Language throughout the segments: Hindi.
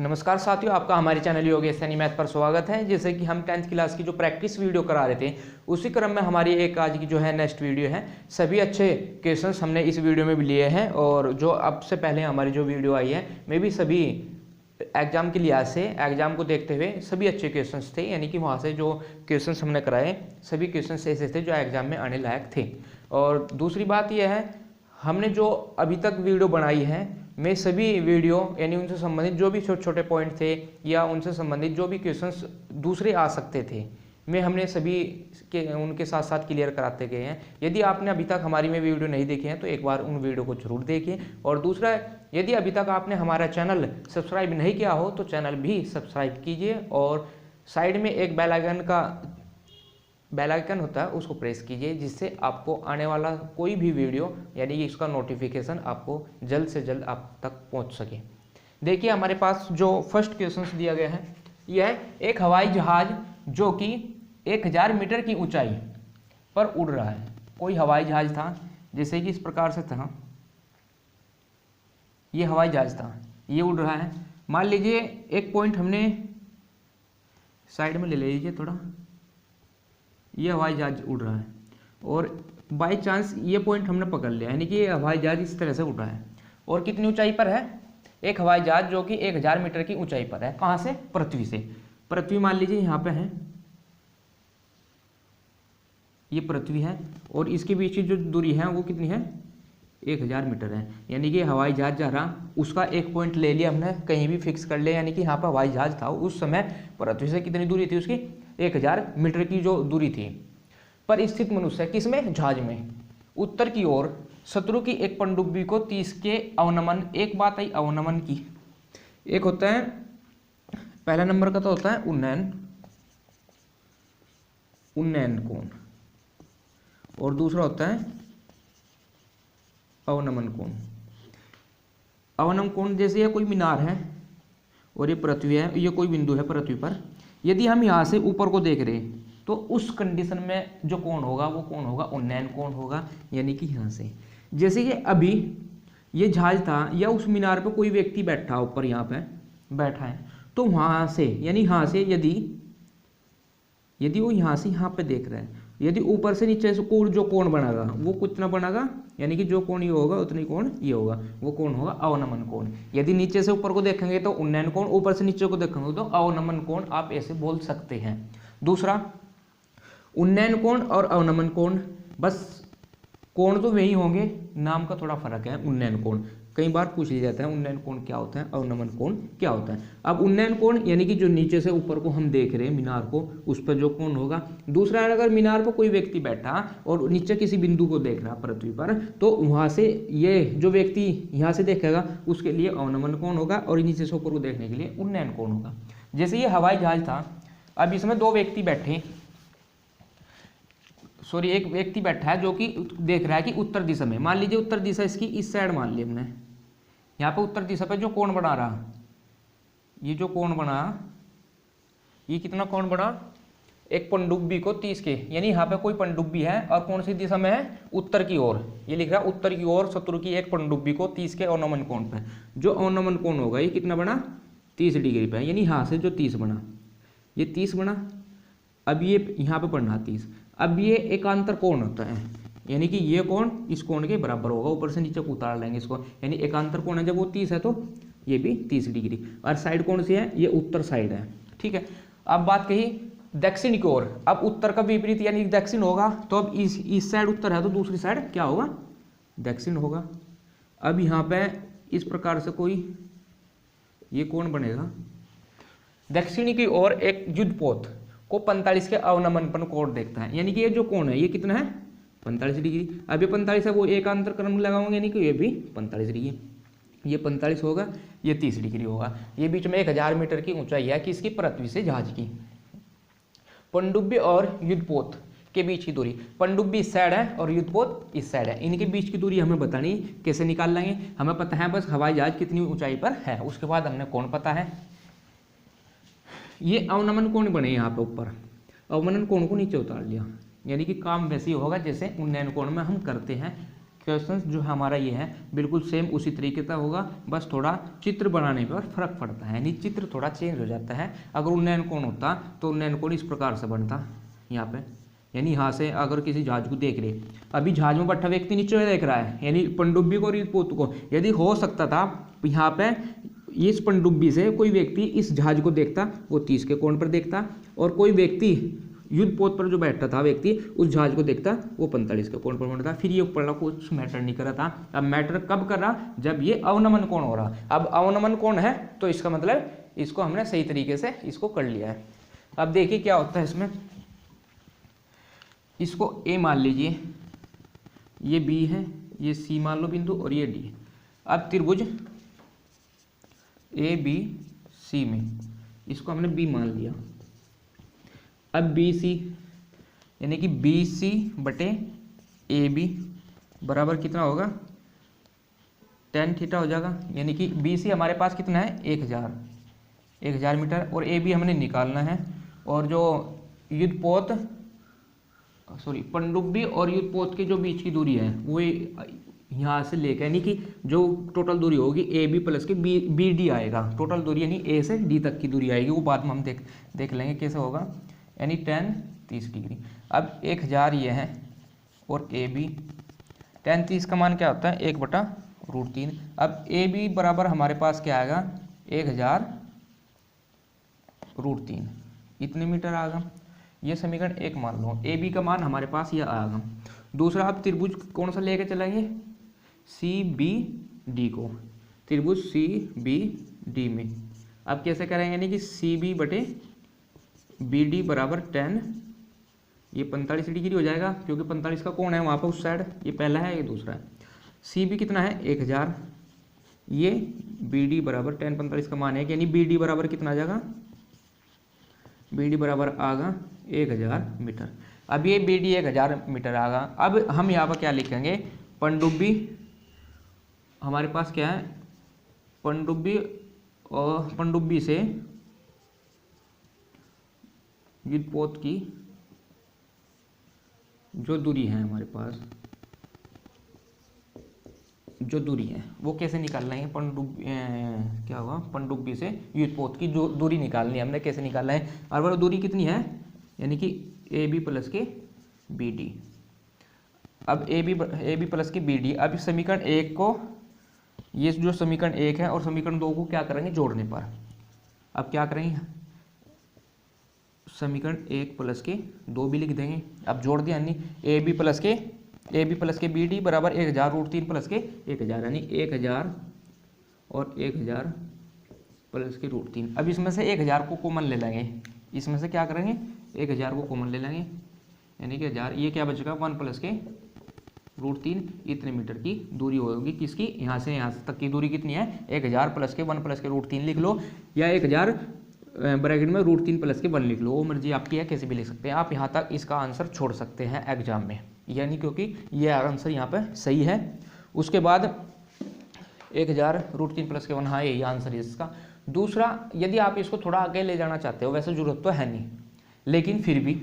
नमस्कार साथियों, आपका हमारे चैनल योगेश यानी मैथ पर स्वागत है। जैसे कि हम 10th क्लास की जो प्रैक्टिस वीडियो करा रहे थे, उसी क्रम में हमारी एक आज की जो है नेक्स्ट वीडियो है। सभी अच्छे क्वेश्चंस हमने इस वीडियो में भी लिए हैं और जो अब से पहले हमारी जो वीडियो आई है में भी सभी एग्जाम के लिहाज से, एग्जाम को देखते हुए सभी अच्छे क्वेश्चंस थे। यानी कि वहाँ से जो क्वेश्चंस हमने कराए सभी क्वेश्चंस ऐसे थे जो एग्जाम में आने लायक थे। और दूसरी बात यह है, हमने जो अभी तक वीडियो बनाई है मैं सभी वीडियो यानी उनसे संबंधित जो भी छोटे छोटे पॉइंट थे या उनसे संबंधित जो भी क्वेश्चंस दूसरे आ सकते थे, मैं हमने सभी के उनके साथ साथ क्लियर कराते गए हैं। यदि आपने अभी तक हमारी में वीडियो नहीं देखे हैं तो एक बार उन वीडियो को जरूर देखिए। और दूसरा, यदि अभी तक आपने हमारा चैनल सब्सक्राइब नहीं किया हो तो चैनल भी सब्सक्राइब कीजिए और साइड में एक बेल आइकन होता है उसको प्रेस कीजिए, जिससे आपको आने वाला कोई भी वीडियो यानी कि इसका नोटिफिकेशन आपको जल्द से जल्द आप तक पहुंच सके। देखिए हमारे पास जो फर्स्ट क्वेश्चन दिया गया है, यह है एक हवाई जहाज जो कि 1000 मीटर की ऊंचाई पर उड़ रहा है। कोई हवाई जहाज था, जैसे कि इस प्रकार से था, ये हवाई जहाज था, ये उड़ रहा है। मान लीजिए एक पॉइंट हमने साइड में ले लीजिए थोड़ा, ये हवाई जहाज उड़ रहा है और बाय चांस ये पॉइंट हमने पकड़ लिया, यानी कि ये हवाई जहाज इस तरह से उड़ रहा है। और कितनी ऊंचाई पर है? एक हवाई जहाज जो कि 1000 मीटर की ऊंचाई पर है। कहाँ से? पृथ्वी से। पृथ्वी मान लीजिए यहाँ पे है, ये पृथ्वी है और इसके बीच की जो दूरी है वो कितनी है? 1000 मीटर है। यानी कि हवाई जहाज जा रहा, उसका एक पॉइंट ले लिया हमने, कहीं भी फिक्स कर लिया। यानी कि यहाँ पर हवाई जहाज था, उस समय पृथ्वी से कितनी दूरी थी उसकी? 1000 मीटर की जो दूरी थी पर स्थित मनुष्य किसमें? जहाज में। उत्तर की ओर शत्रु की एक पनडुब्बी को 30 के अवनमन। एक बात आई अवनमन की, एक होता है पहला नंबर का तो होता है उन्नयन कोण और दूसरा होता है अवनमन कोण। अवनमन कोण जैसे ये कोई मीनार है और ये पृथ्वी है, ये कोई बिंदु है पृथ्वी पर। यदि हम यहाँ से ऊपर को देख रहे हैं तो उस कंडीशन में जो कोण होगा वो कोण होगा उन्नयन कोण होगा। यानी कि यहाँ से, जैसे कि अभी ये जहाज था या उस मीनार पे कोई व्यक्ति बैठा ऊपर यहाँ पे बैठा है, तो वहाँ से यानी यहाँ से यदि वो यहाँ से यहाँ पे देख रहे हैं, यदि ऊपर से नीचे से कोण जो कोण बनेगा वो कितना बनेगा? यानी कि जो कोण ये होगा उतनी कोण ये होगा, वो कोण होगा अवनमन कोण। यदि नीचे से ऊपर को देखेंगे तो उन्नयन कोण, ऊपर से नीचे को देखेंगे तो अवनमन कोण, आप ऐसे बोल सकते हैं। दूसरा, उन्नयन कोण और अवनमन कोण, बस कोण तो वही होंगे, नाम का थोड़ा फर्क है। उन्नयन कोण कई बार पूछ लिया जाता है, उन्नयन कोण क्या होता है, अवनमन कोण क्या होता है। अब उन्नयन कोण यानी कि जो नीचे से ऊपर को हम देख रहे हैं मीनार को, उस पर जो कोण होगा। दूसरा, अगर मीनार पर कोई व्यक्ति बैठा और नीचे किसी बिंदु को देख रहा पृथ्वी पर, तो वहां से ये जो व्यक्ति यहाँ से देखेगा उसके लिए अवनमन कोण होगा और नीचे से ऊपर को देखने के लिए उन्नयन कोण होगा। जैसे ये हवाई जहाज था, अब इसमें दो व्यक्ति बैठे, एक व्यक्ति बैठा है जो कि देख रहा है कि उत्तर दिशा में, मान लीजिए उत्तर दिशा इसकी इस साइड मान ली हमने। यहाँ पे उत्तर दिशा पे जो कोण बना रहा, ये जो कोण बना, ये कितना कोण बना? एक पनडुब्बी को 30 के, यानी यहाँ पे कोई पनडुब्बी है और कौन सी दिशा में है? उत्तर की ओर। ये लिख रहा है उत्तर की ओर शत्रु की एक पनडुब्बी को 30 के अवनमन कोण पे। जो अवनमन कोण होगा ये कितना बना? 30 डिग्री पे। यानी यहाँ से जो 30 बना, ये 30 बना। अब ये यहाँ पे बढ़ना 30। अब ये एकांतर कोण होता है, यानी कि ये कोण इस कोण के बराबर होगा। ऊपर से नीचे को उतार लेंगे इसको, यानी एकांतर कोण है जब वो 30 है तो ये भी 30 डिग्री। और साइड कौन सी है? ये उत्तर साइड है। ठीक है। अब बात कही दक्षिण की ओर। अब उत्तर का विपरीत यानी दक्षिण होगा, तो अब इस साइड उत्तर है तो दूसरी साइड क्या होगा? दक्षिण होगा। अब यहाँ पे इस प्रकार से कोई ये कोण बनेगा। दक्षिणी की ओर एक युद्धपोत को 45 के अवनमन पर कोण देखता है, यानी कि ये जो कोण है ये कितना है? 45 डिग्री। अब ये 45 है, वो एकांतर क्रम लगाओगे यानी कि ये भी 45 डिग्री, ये 45 होगा, ये 30 डिग्री होगा। ये बीच में 1000 मीटर की ऊंचाई है किसकी? पृथ्वी से जहाज की। पनडुब्बी और युद्धपोत के बीच की दूरी, पनडुब्बी इस साइड है और युद्धपोत इस साइड है, इनके बीच की दूरी हमें बतानी, कैसे निकाल लेंगे? हमें पता है बस हवाई जहाज कितनी ऊंचाई पर है, उसके बाद हमने कोण पता है। ये अवनमन कोण बने यहाँ पे ऊपर, अवनमन कोण को नीचे उतार लिया, यानी कि काम वैसे ही होगा जैसे उन्नयन कोण में हम करते हैं क्वेश्चन जो हमारा ये है बिल्कुल सेम उसी तरीके का होगा, बस थोड़ा चित्र बनाने पर फर्क पड़ता है, यानी चित्र थोड़ा चेंज हो जाता है। अगर उन्नयन कोण होता तो उन्नयन कोण इस प्रकार से बनता यहाँ पे, यानी यहाँ से अगर किसी जहाज को देख रहे, अभी जहाज में बैठा व्यक्ति नीचे देख रहा है, यानी पनडुब्बी को और युद्धपोत को, यदि हो सकता था यहाँ पे इस पनडुब्बी से कोई व्यक्ति इस जहाज को देखता वो 30 के कोण पर देखता, और कोई व्यक्ति युद्धपोत पर जो बैठा था व्यक्ति उस जहाज को देखता वो 45 के कोण पर बनता। फिर ये ऊपर कुछ मैटर नहीं कर रहा था। अब मैटर कब कर रहा, जब ये अवनमन कोण हो रहा। अब अवनमन कोण है तो इसका मतलब इसको हमने सही तरीके से इसको कर लिया है। अब देखिए क्या होता है इसमें, इसको ए मान लीजिए, ये बी है, ये सी मान लो बिंदु, और ये डी। अब त्रिभुज ए बी सी में इसको हमने बी मान लिया। अब बी सी यानी कि बी सी बटे ए बी बराबर कितना होगा, tan थीटा हो जाएगा। यानी कि बी सी हमारे पास कितना है 1000 मीटर, और ए बी हमने निकालना है। और जो युद्धपोत पनडुब्बी और युद्धपोत के जो बीच की दूरी है वो यहाँ से लेकर, यानी कि जो टोटल दूरी होगी ए बी प्लस के बी डी आएगा। टोटल दूरी यानी ए से डी तक की दूरी आएगी, वो बाद में हम देख लेंगे कैसे होगा, यानी tan 30 डिग्री। अब 1000 ये है और ए बी, tan 30 का मान क्या होता है 1/√3। अब ए बी बराबर हमारे पास क्या आएगा 1000√3, इतने मीटर आएगा। ये समीकरण 1 मान लो, ए बी का मान हमारे पास ये आएगा। दूसरा आप त्रिभुज कौन सा लेके चलेंगे, सी बी डी को, त्रिभुज सी बी डी में। अब कैसे करेंगे, यानी कि सी बी बटे बी डी बराबर tan, ये 45 डिग्री हो जाएगा क्योंकि 45 का कोण है वहाँ पर उस साइड, ये पहला है ये दूसरा है। सी बी कितना है 1000, ये बी डी बराबर tan 45 का मान है, यानी बी डी बराबर कितना आ जाएगा, बी डी बराबर आगा 1000 मीटर। अब ये बी डी 1000 मीटर आगा। अब हम यहाँ पर क्या लिखेंगे, पनडुब्बी हमारे पास क्या है, पनडुब्बी और पनडुब्बी से युद्धपोत की जो दूरी है हमारे पास, जो दूरी है वो कैसे निकालना है, क्या हुआ, पनडुब्बी से युद्धपोत की जो दूरी निकालनी है हमने, कैसे निकालना है। और वो दूरी कितनी है, यानी कि ए बी प्लस के बी डी। अब ए बी प्लस के बी डी। अब समीकरण 1 को, ये जो समीकरण 1 है और समीकरण 2 को क्या करेंगे जोड़ने पर, अब क्या करेंगे, समीकरण 1 प्लस के 2 भी लिख देंगे। अब जोड़ दिया, यानी ए बी प्लस के बी डी बराबर 1000√3 प्लस के 1000, यानी 1000 और 1000 प्लस के √3। अब इसमें से 1000 को कॉमन ले लेंगे, इसमें से क्या करेंगे 1000 को कॉमन ले लेंगे, यानी कि 1000, ये क्या बचेगा 1 प्लस के √3, इतने मीटर की दूरी होगी किसकी, यहाँ से तक की दूरी कितनी है 1000 प्लस के 1 प्लस के √3 लिख लो, या 1000 ब्रैकेट में √3 प्लस के 1 लिख लो, वो मर्जी आपकी है, कैसे भी लिख सकते हैं आप। यहाँ तक इसका आंसर छोड़ सकते हैं एग्जाम में, यानी क्योंकि ये आंसर यहाँ पे सही है। उसके बाद 1000√3 प्लस के 1, हाँ यही आंसर है इसका। दूसरा, यदि आप इसको थोड़ा आगे ले जाना चाहते हो, वैसे जरूरत तो है नहीं, लेकिन फिर भी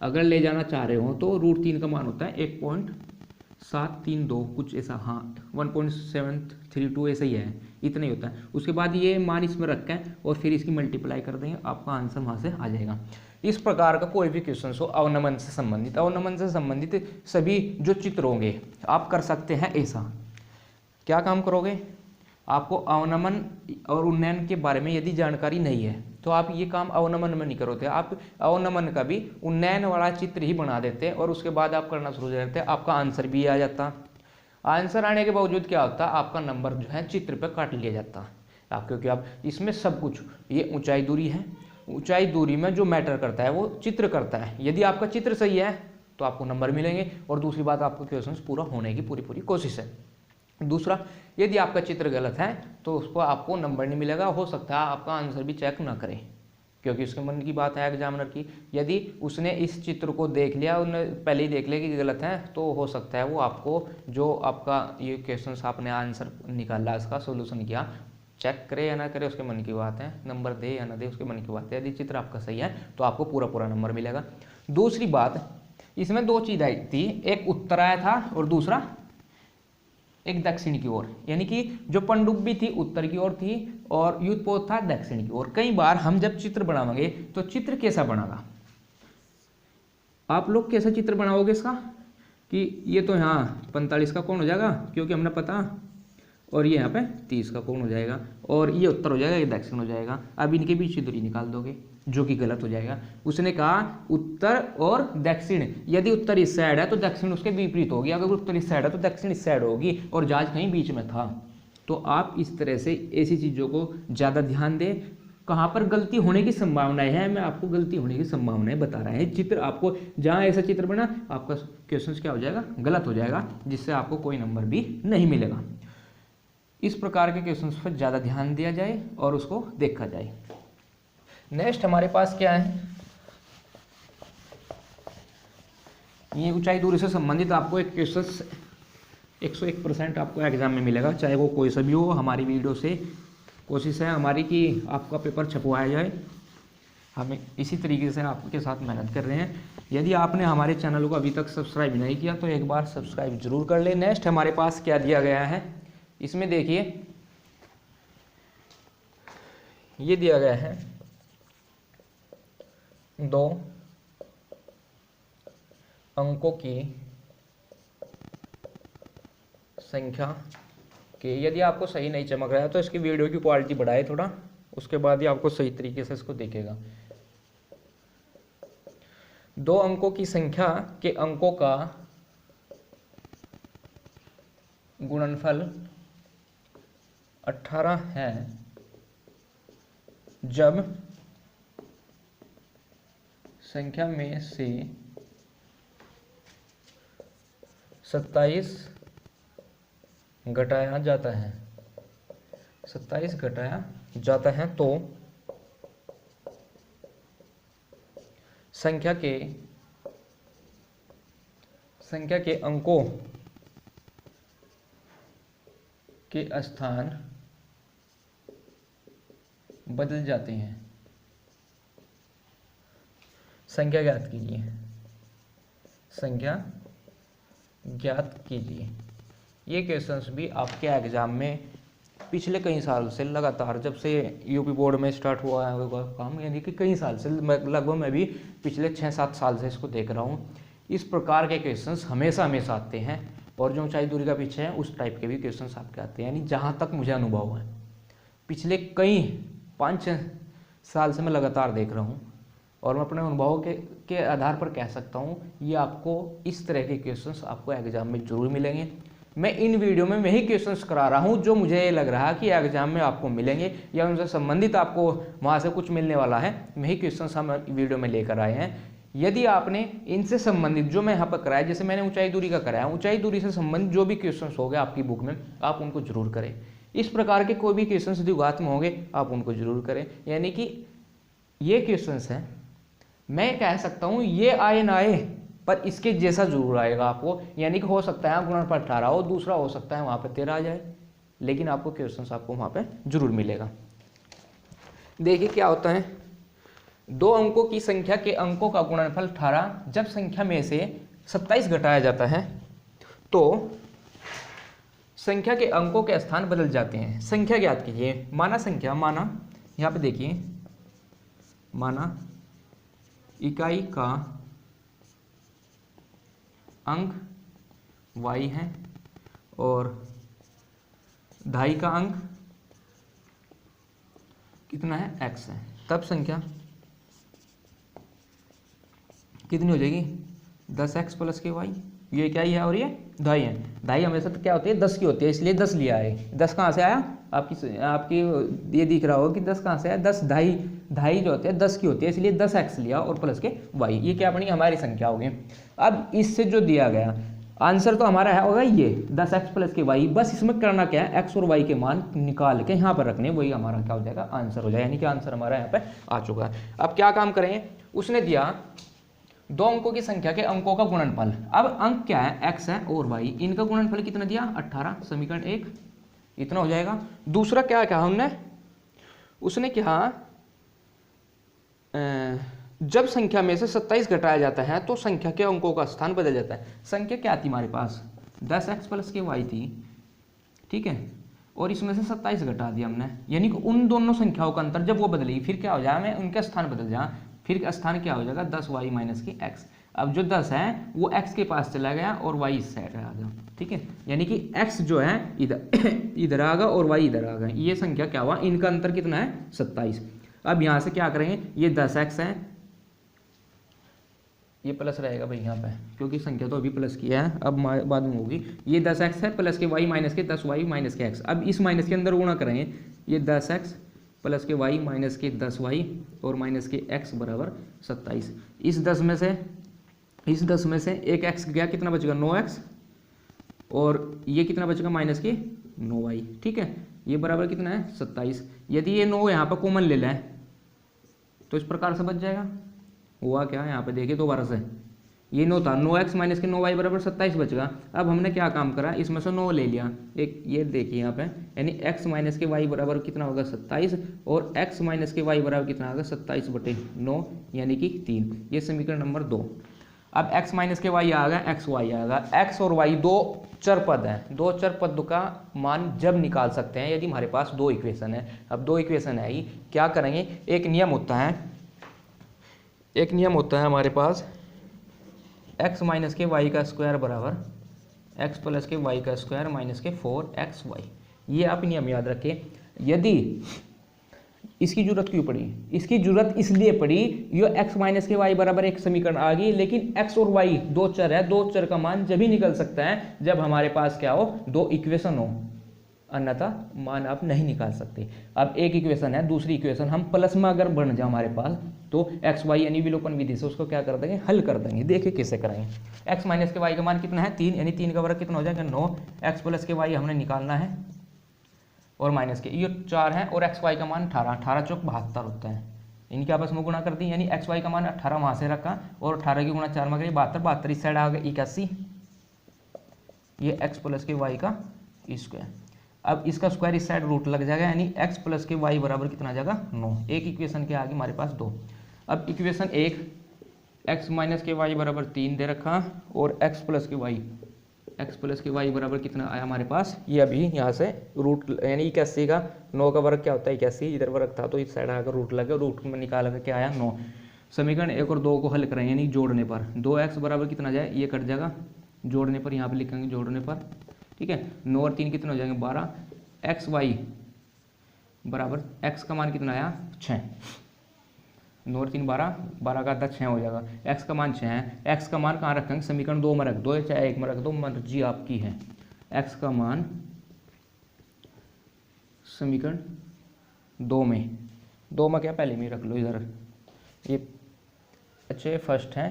अगर ले जाना चाह रहे हो तो √3 का मान होता है 1.732 कुछ ऐसा, हाँ 1.732 ऐसा ही है, इतना ही होता है। उसके बाद ये मान इसमें रखें और फिर इसकी मल्टीप्लाई कर देंगे, आपका आंसर वहाँ से आ जाएगा। इस प्रकार का कोई भी क्वेश्चन हो अवनमन से संबंधित सभी जो चित्र होंगे आप कर सकते हैं। ऐसा क्या काम करोगे, आपको अवनमन और उन्नयन के बारे में यदि जानकारी नहीं है तो आप ये काम अवनमन में नहीं करोगे, आप अवनमन का भी उन्नयन वाला चित्र ही बना देते और उसके बाद आप करना शुरू कर देते, आपका आंसर भी आ जाता। आंसर आने के बावजूद क्या होता, आपका नंबर जो है चित्र पे काट लिया जाता आप, क्योंकि आप इसमें सब कुछ, ये ऊंचाई दूरी है, ऊंचाई दूरी में जो मैटर करता है वो चित्र करता है। यदि आपका चित्र सही है तो आपको नंबर मिलेंगे, और दूसरी बात आपका क्वेश्चन पूरा होने की पूरी कोशिश है। दूसरा, यदि आपका चित्र गलत है तो उसको आपको नंबर नहीं मिलेगा, हो सकता है आपका आंसर भी चेक ना करें, क्योंकि उसके मन की बात है एग्जामिनर की। यदि उसने इस चित्र को देख लिया, उन्होंने पहले ही देख लिया कि गलत है, तो हो सकता है वो आपको जो आपका ये क्वेश्चन आपने आंसर निकाला, इसका सोल्यूशन किया, चेक करे या ना करे उसके मन की बात है, नंबर दे या ना दे उसके मन की बात है। यदि चित्र आपका सही है तो आपको पूरा नंबर मिलेगा। दूसरी बात, इसमें 2 चीज़ आई थी, एक उत्तर आया था और दूसरा एक दक्षिण की ओर, यानी कि जो पनडुब्बी थी उत्तर की ओर थी और युद्धपोत था दक्षिण की ओर। कई बार हम जब चित्र बनाएंगे तो चित्र कैसा बनागा, आप लोग कैसा चित्र बनाओगे इसका कि ये तो यहाँ 45 का कोण हो जाएगा क्योंकि हमने पता, और ये यहाँ पे 30 का कोण हो जाएगा, और ये उत्तर हो जाएगा, ये दक्षिण हो जाएगा। अब इनके बीच की दूरी निकाल दोगे, जो कि गलत हो जाएगा। उसने कहा उत्तर और दक्षिण, यदि उत्तर इस साइड है तो दक्षिण उसके विपरीत होगी, अगर उत्तर इस साइड है तो दक्षिण इस साइड होगी, और जहाज कहीं बीच में था। तो आप इस तरह से ऐसी चीज़ों को ज़्यादा ध्यान दें। कहाँ पर गलती होने की संभावनाएं हैं, मैं आपको गलती होने की संभावनाएं बता रहा है। चित्र आपको जहाँ ऐसा चित्र बना आपका क्वेश्चन क्या हो जाएगा, गलत हो जाएगा, जिससे आपको कोई नंबर भी नहीं मिलेगा। इस प्रकार के क्वेश्चंस पर ज़्यादा ध्यान दिया जाए और उसको देखा जाए। नेक्स्ट हमारे पास क्या है, ये ऊंचाई दूरी से संबंधित आपको एक क्वेश्चन 101% आपको एग्जाम में मिलेगा, चाहे वो कोई सा भी हो। हमारी वीडियो से कोशिश है हमारी कि आपका पेपर छपवाया जाए, हमें इसी तरीके से आपके साथ मेहनत कर रहे हैं। यदि आपने हमारे चैनल को अभी तक सब्सक्राइब नहीं किया तो एक बार सब्सक्राइब जरूर कर ले। नेक्स्ट हमारे पास क्या दिया गया है, इसमें देखिए ये दिया गया है 2 अंकों की संख्या के, यदि आपको सही नहीं चमक रहा है तो इसकी वीडियो की क्वालिटी बढ़ाए थोड़ा, उसके बाद ही आपको सही तरीके से इसको देखेगा। 2 अंकों की संख्या के अंकों का गुणनफल 18 है जब संख्या में से 27 घटाया जाता है, 27 घटाया जाता है तो संख्या के अंकों के स्थान बदल जाते हैं। संख्या ज्ञात कीजिए, संख्या ज्ञात कीजिए। ये क्वेश्चंस भी आपके एग्जाम में पिछले कई साल से लगातार, जब से यूपी बोर्ड में स्टार्ट हुआ है काम, यानी कि कई साल से, लगभग मैं भी पिछले 6-7 साल से इसको देख रहा हूँ। इस प्रकार के क्वेश्चंस हमेशा हमेशा आते हैं, और जो ऊंचाई दूरी का पीछे है उस टाइप के भी क्वेश्चंस आपके आते हैं। यानी जहाँ तक मुझे अनुभव है, पिछले कई 5-6 साल से मैं लगातार देख रहा हूँ, और मैं अपने अनुभव के आधार पर कह सकता हूँ ये आपको इस तरह के क्वेश्चंस आपको एग्जाम में जरूर मिलेंगे। मैं इन वीडियो में वही क्वेश्चंस करा रहा हूँ जो मुझे लग रहा है कि एग्जाम में आपको मिलेंगे या उनसे संबंधित आपको वहाँ से कुछ मिलने वाला है, वही क्वेश्चंस हम वीडियो में लेकर आए हैं। यदि आपने इनसे संबंधित जो मैं यहाँ पर कराया, जैसे मैंने ऊंचाई दूरी का कराया, ऊंचाई दूरी से संबंधित जो भी क्वेश्चंस हो गए आपकी बुक में, आप उनको जरूर करें। इस प्रकार के कोई भी क्वेश्चंस यदि उगात में होंगे आप उनको जरूर करें। यानी कि ये क्वेश्चंस हैं, मैं कह सकता हूँ ये आए ना आए पर इसके जैसा जरूर आएगा आपको। यानी कि हो सकता है गुणनफल 18 हो, दूसरा हो सकता है वहाँ पर 13 आ जाए, लेकिन आपको क्वेश्चंस आपको वहाँ पे जरूर मिलेगा। देखिए क्या होता है, 2 अंकों की संख्या के अंकों का गुणनफल 18 जब संख्या में से 27 घटाया जाता है तो संख्या के अंकों के स्थान बदल जाते हैं। संख्या ज्ञात कीजिए। माना संख्या, माना यहाँ पे देखिए, माना इकाई का अंक y है और दहाई का अंक कितना है, x है। तब संख्या कितनी हो जाएगी, 10x प्लस के y। ये क्या ही है और ये दहाई है। दहाई हमेशा तो क्या होती है, 10 की होती है, इसलिए 10 लिया है। 10 कहाँ से आया, आपकी ये दिख रहा होगा कि 10 कहाँ से आया, 10 दहाई जो होती है 10 की होती है, इसलिए 10x लिया और प्लस के y। ये क्या बनी, हमारी संख्या हो गई। अब इससे जो दिया गया आंसर तो हमारा है होगा ये 10x प्लस के y। बस इसमें करना क्या है, x और y के मान निकाल के यहाँ पर रखने, वही हमारा क्या हो जाएगा, आंसर हो जाएगा। यानी कि आंसर हमारा यहाँ पे आ चुका है। अब क्या काम करें, उसने दिया 2 अंकों की संख्या के अंकों का गुणनफल। अब अंक क्या है, x है और y, इनका गुणनफल कितना दिया, 18। समीकरण 1 इतना हो जाएगा। दूसरा क्या कहा हमने, उसने कहा जब संख्या में से 27 घटाया जाता है तो संख्या के अंकों का स्थान बदल जाता है। संख्या क्या थी हमारे पास, 10x प्लस के y थी, ठीक है, और इसमें से 27 घटा दिया हमने, यानी कि उन दोनों संख्याओं का अंतर जब वो बदलेगी फिर क्या हो जाएगा, मैं उनके स्थान बदल जाए, फिर स्थान क्या हो जाएगा 10y माइनस की x। अब जो 10 है वो x के पास चला गया और y इस साइड आ गया, ठीक है, यानी कि x जो है इधर इधर आ गया और y इधर आ गया, ये संख्या क्या हुआ, इनका अंतर कितना है 27। अब यहाँ से क्या करेंगे, ये 10x है, ये प्लस रहेगा भाई यहाँ पे क्योंकि संख्या तो अभी प्लस की है, अब बाद में होगी, ये 10x है प्लस के y माइनस के 10y माइनस के x। अब इस माइनस के अंदर गुणा करेंगे, ये 10x प्लस के y माइनस के 10y और माइनस के x बराबर 27। इस 10 में से एक x गया, कितना बचेगा 9x, और ये कितना बचेगा माइनस के 9y, ठीक है, ये बराबर कितना है 27। यदि ये 9 यहाँ पर कॉमन ले लें तो इस प्रकार से बच जाएगा, हुआ क्या यहाँ पे देखिए दोबारा से, ये 9 था, 9x माइनस के 9y बराबर 27 बचेगा। अब हमने क्या काम करा, इसमें से 9 ले लिया, एक ये देखिए यहाँ पे, यानी x माइनस के y बराबर कितना होगा 27, और x माइनस के y बराबर कितना होगा 27/9 यानी कि 3, ये समीकरण नंबर 2। अब x माइनस के y आ गया, x y आ गया, x और y दो चर पद हैं, दो चर पद का मान जब निकाल सकते हैं यदि हमारे पास दो इक्वेशन है। अब दो इक्वेशन है ही, क्या करेंगे, एक नियम होता है हमारे पास x माइनस के y का स्क्वायर बराबर x प्लस के y का स्क्वायर माइनस के 4xy। ये आप नियम याद रखें। यदि इसकी जरूरत क्यों पड़ी, इसकी जरूरत इसलिए पड़ी, ये x माइनस के y बराबर एक समीकरण आ गई, लेकिन x और y दो चर है, दो चर का मान जब ही निकल सकता है जब हमारे पास क्या हो, दो इक्वेशन हो, अन्यथा मान आप नहीं निकाल सकते। अब एक इक्वेशन है, दूसरी इक्वेशन हम प्लस में अगर बन जाए हमारे पास तो एक्स वाई यानी विलोपन विधि से उसको क्या कर देंगे, हल कर देंगे। देखिए कैसे करेंगे, एक्स माइनस के वाई का मान कितना है 3, यानी 3 का वर्ग कितना हो जाएगा 9, एक्स प्लस के वाई हमने निकालना है और माइनस के ये 4 है, और एक्स वाई का मान 18, 18 चौक 72 होता है, इनके आपस में गुणा कर दी, यानी एक्स वाई का मान 18 वहाँ से रखा और 18 की गुणा 4 में करिए 72, 72 इस साइड आ गया 81, ये एक्स प्लस के वाई का स्क्वायर। अब इसका स्क्वायर इस साइड रूट लग जाएगा, यानी x प्लस के वाई बराबर कितना आ जाएगा 9। एक इक्वेशन के आगे हमारे पास 2। अब इक्वेशन 1 x माइनस के वाई बराबर 3 दे रखा, और x प्लस के वाई बराबर कितना आया हमारे पास, ये अभी यहाँ से रूट यानी 81 का 9 का वर्ग क्या होता है 81, इधर वर्ग था तो इस साइड आकर रूट लगे, रूट में निकाल कर क्या आया 9। समीकरण 1 और 2 को हल करेंगे, यानी जोड़ने पर 2x बराबर कितना जाए, ये कट जाएगा, जोड़ने पर यहाँ पर लिखेंगे जोड़ने पर, ठीक है, 9 और 3 कितने हो जाएंगे 12, एक्स वाई बराबर x का मान कितना आया 6, 9 और 3 12, 12 का आधा 6 हो जाएगा, x का मान 6 है, x का मान कहाँ रखेंगे, समीकरण 2 में रख दो, चाहे 1 में रख दो, मर्जी आपकी है। x का मान समीकरण 2 में क्या पहले में रख लो इधर, ये अच्छा ये फर्स्ट है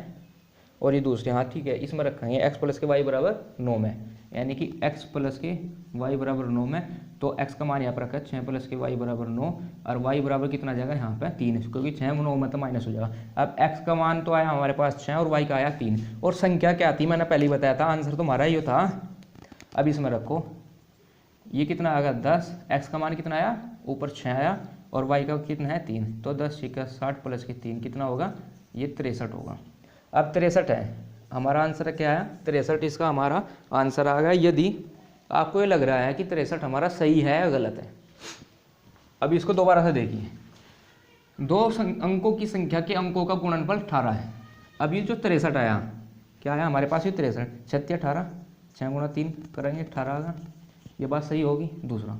और ये दूसरे, हाँ ठीक है, इसमें रखेंगे x प्लस के वाई बराबर 9 में, यानी कि x प्लस के y बराबर 9 में, तो x का मान यहाँ पर रखा है 6 प्लस के y बराबर 9, और y बराबर कितना जाएगा यहाँ पे 3, क्योंकि 6 9 में तो माइनस हो जाएगा। अब x का मान तो आया हमारे पास 6 और y का आया 3, और संख्या क्या थी मैंने पहले ही बताया था, आंसर तो हमारा ये था। अब इसमें रखो, ये कितना आएगा 10, x का मान कितना आया ऊपर 6 आया, और y का कितना है 3, तो 10 × 60 प्लस के 3 कितना होगा, ये 63 होगा। अब 63 है हमारा आंसर, क्या है 63, इसका हमारा आंसर आ गया। यदि आपको ये लग रहा है कि 63 हमारा सही है या गलत है, अब इसको दोबारा से देखिए, दो अंकों की संख्या के अंकों का गुणनफल 18 है। अब ये जो 63 आया, क्या आया हमारे पास, ये 63 36 18, 6 × 3 करेंगे 18 आएगा, ये बात सही होगी। दूसरा,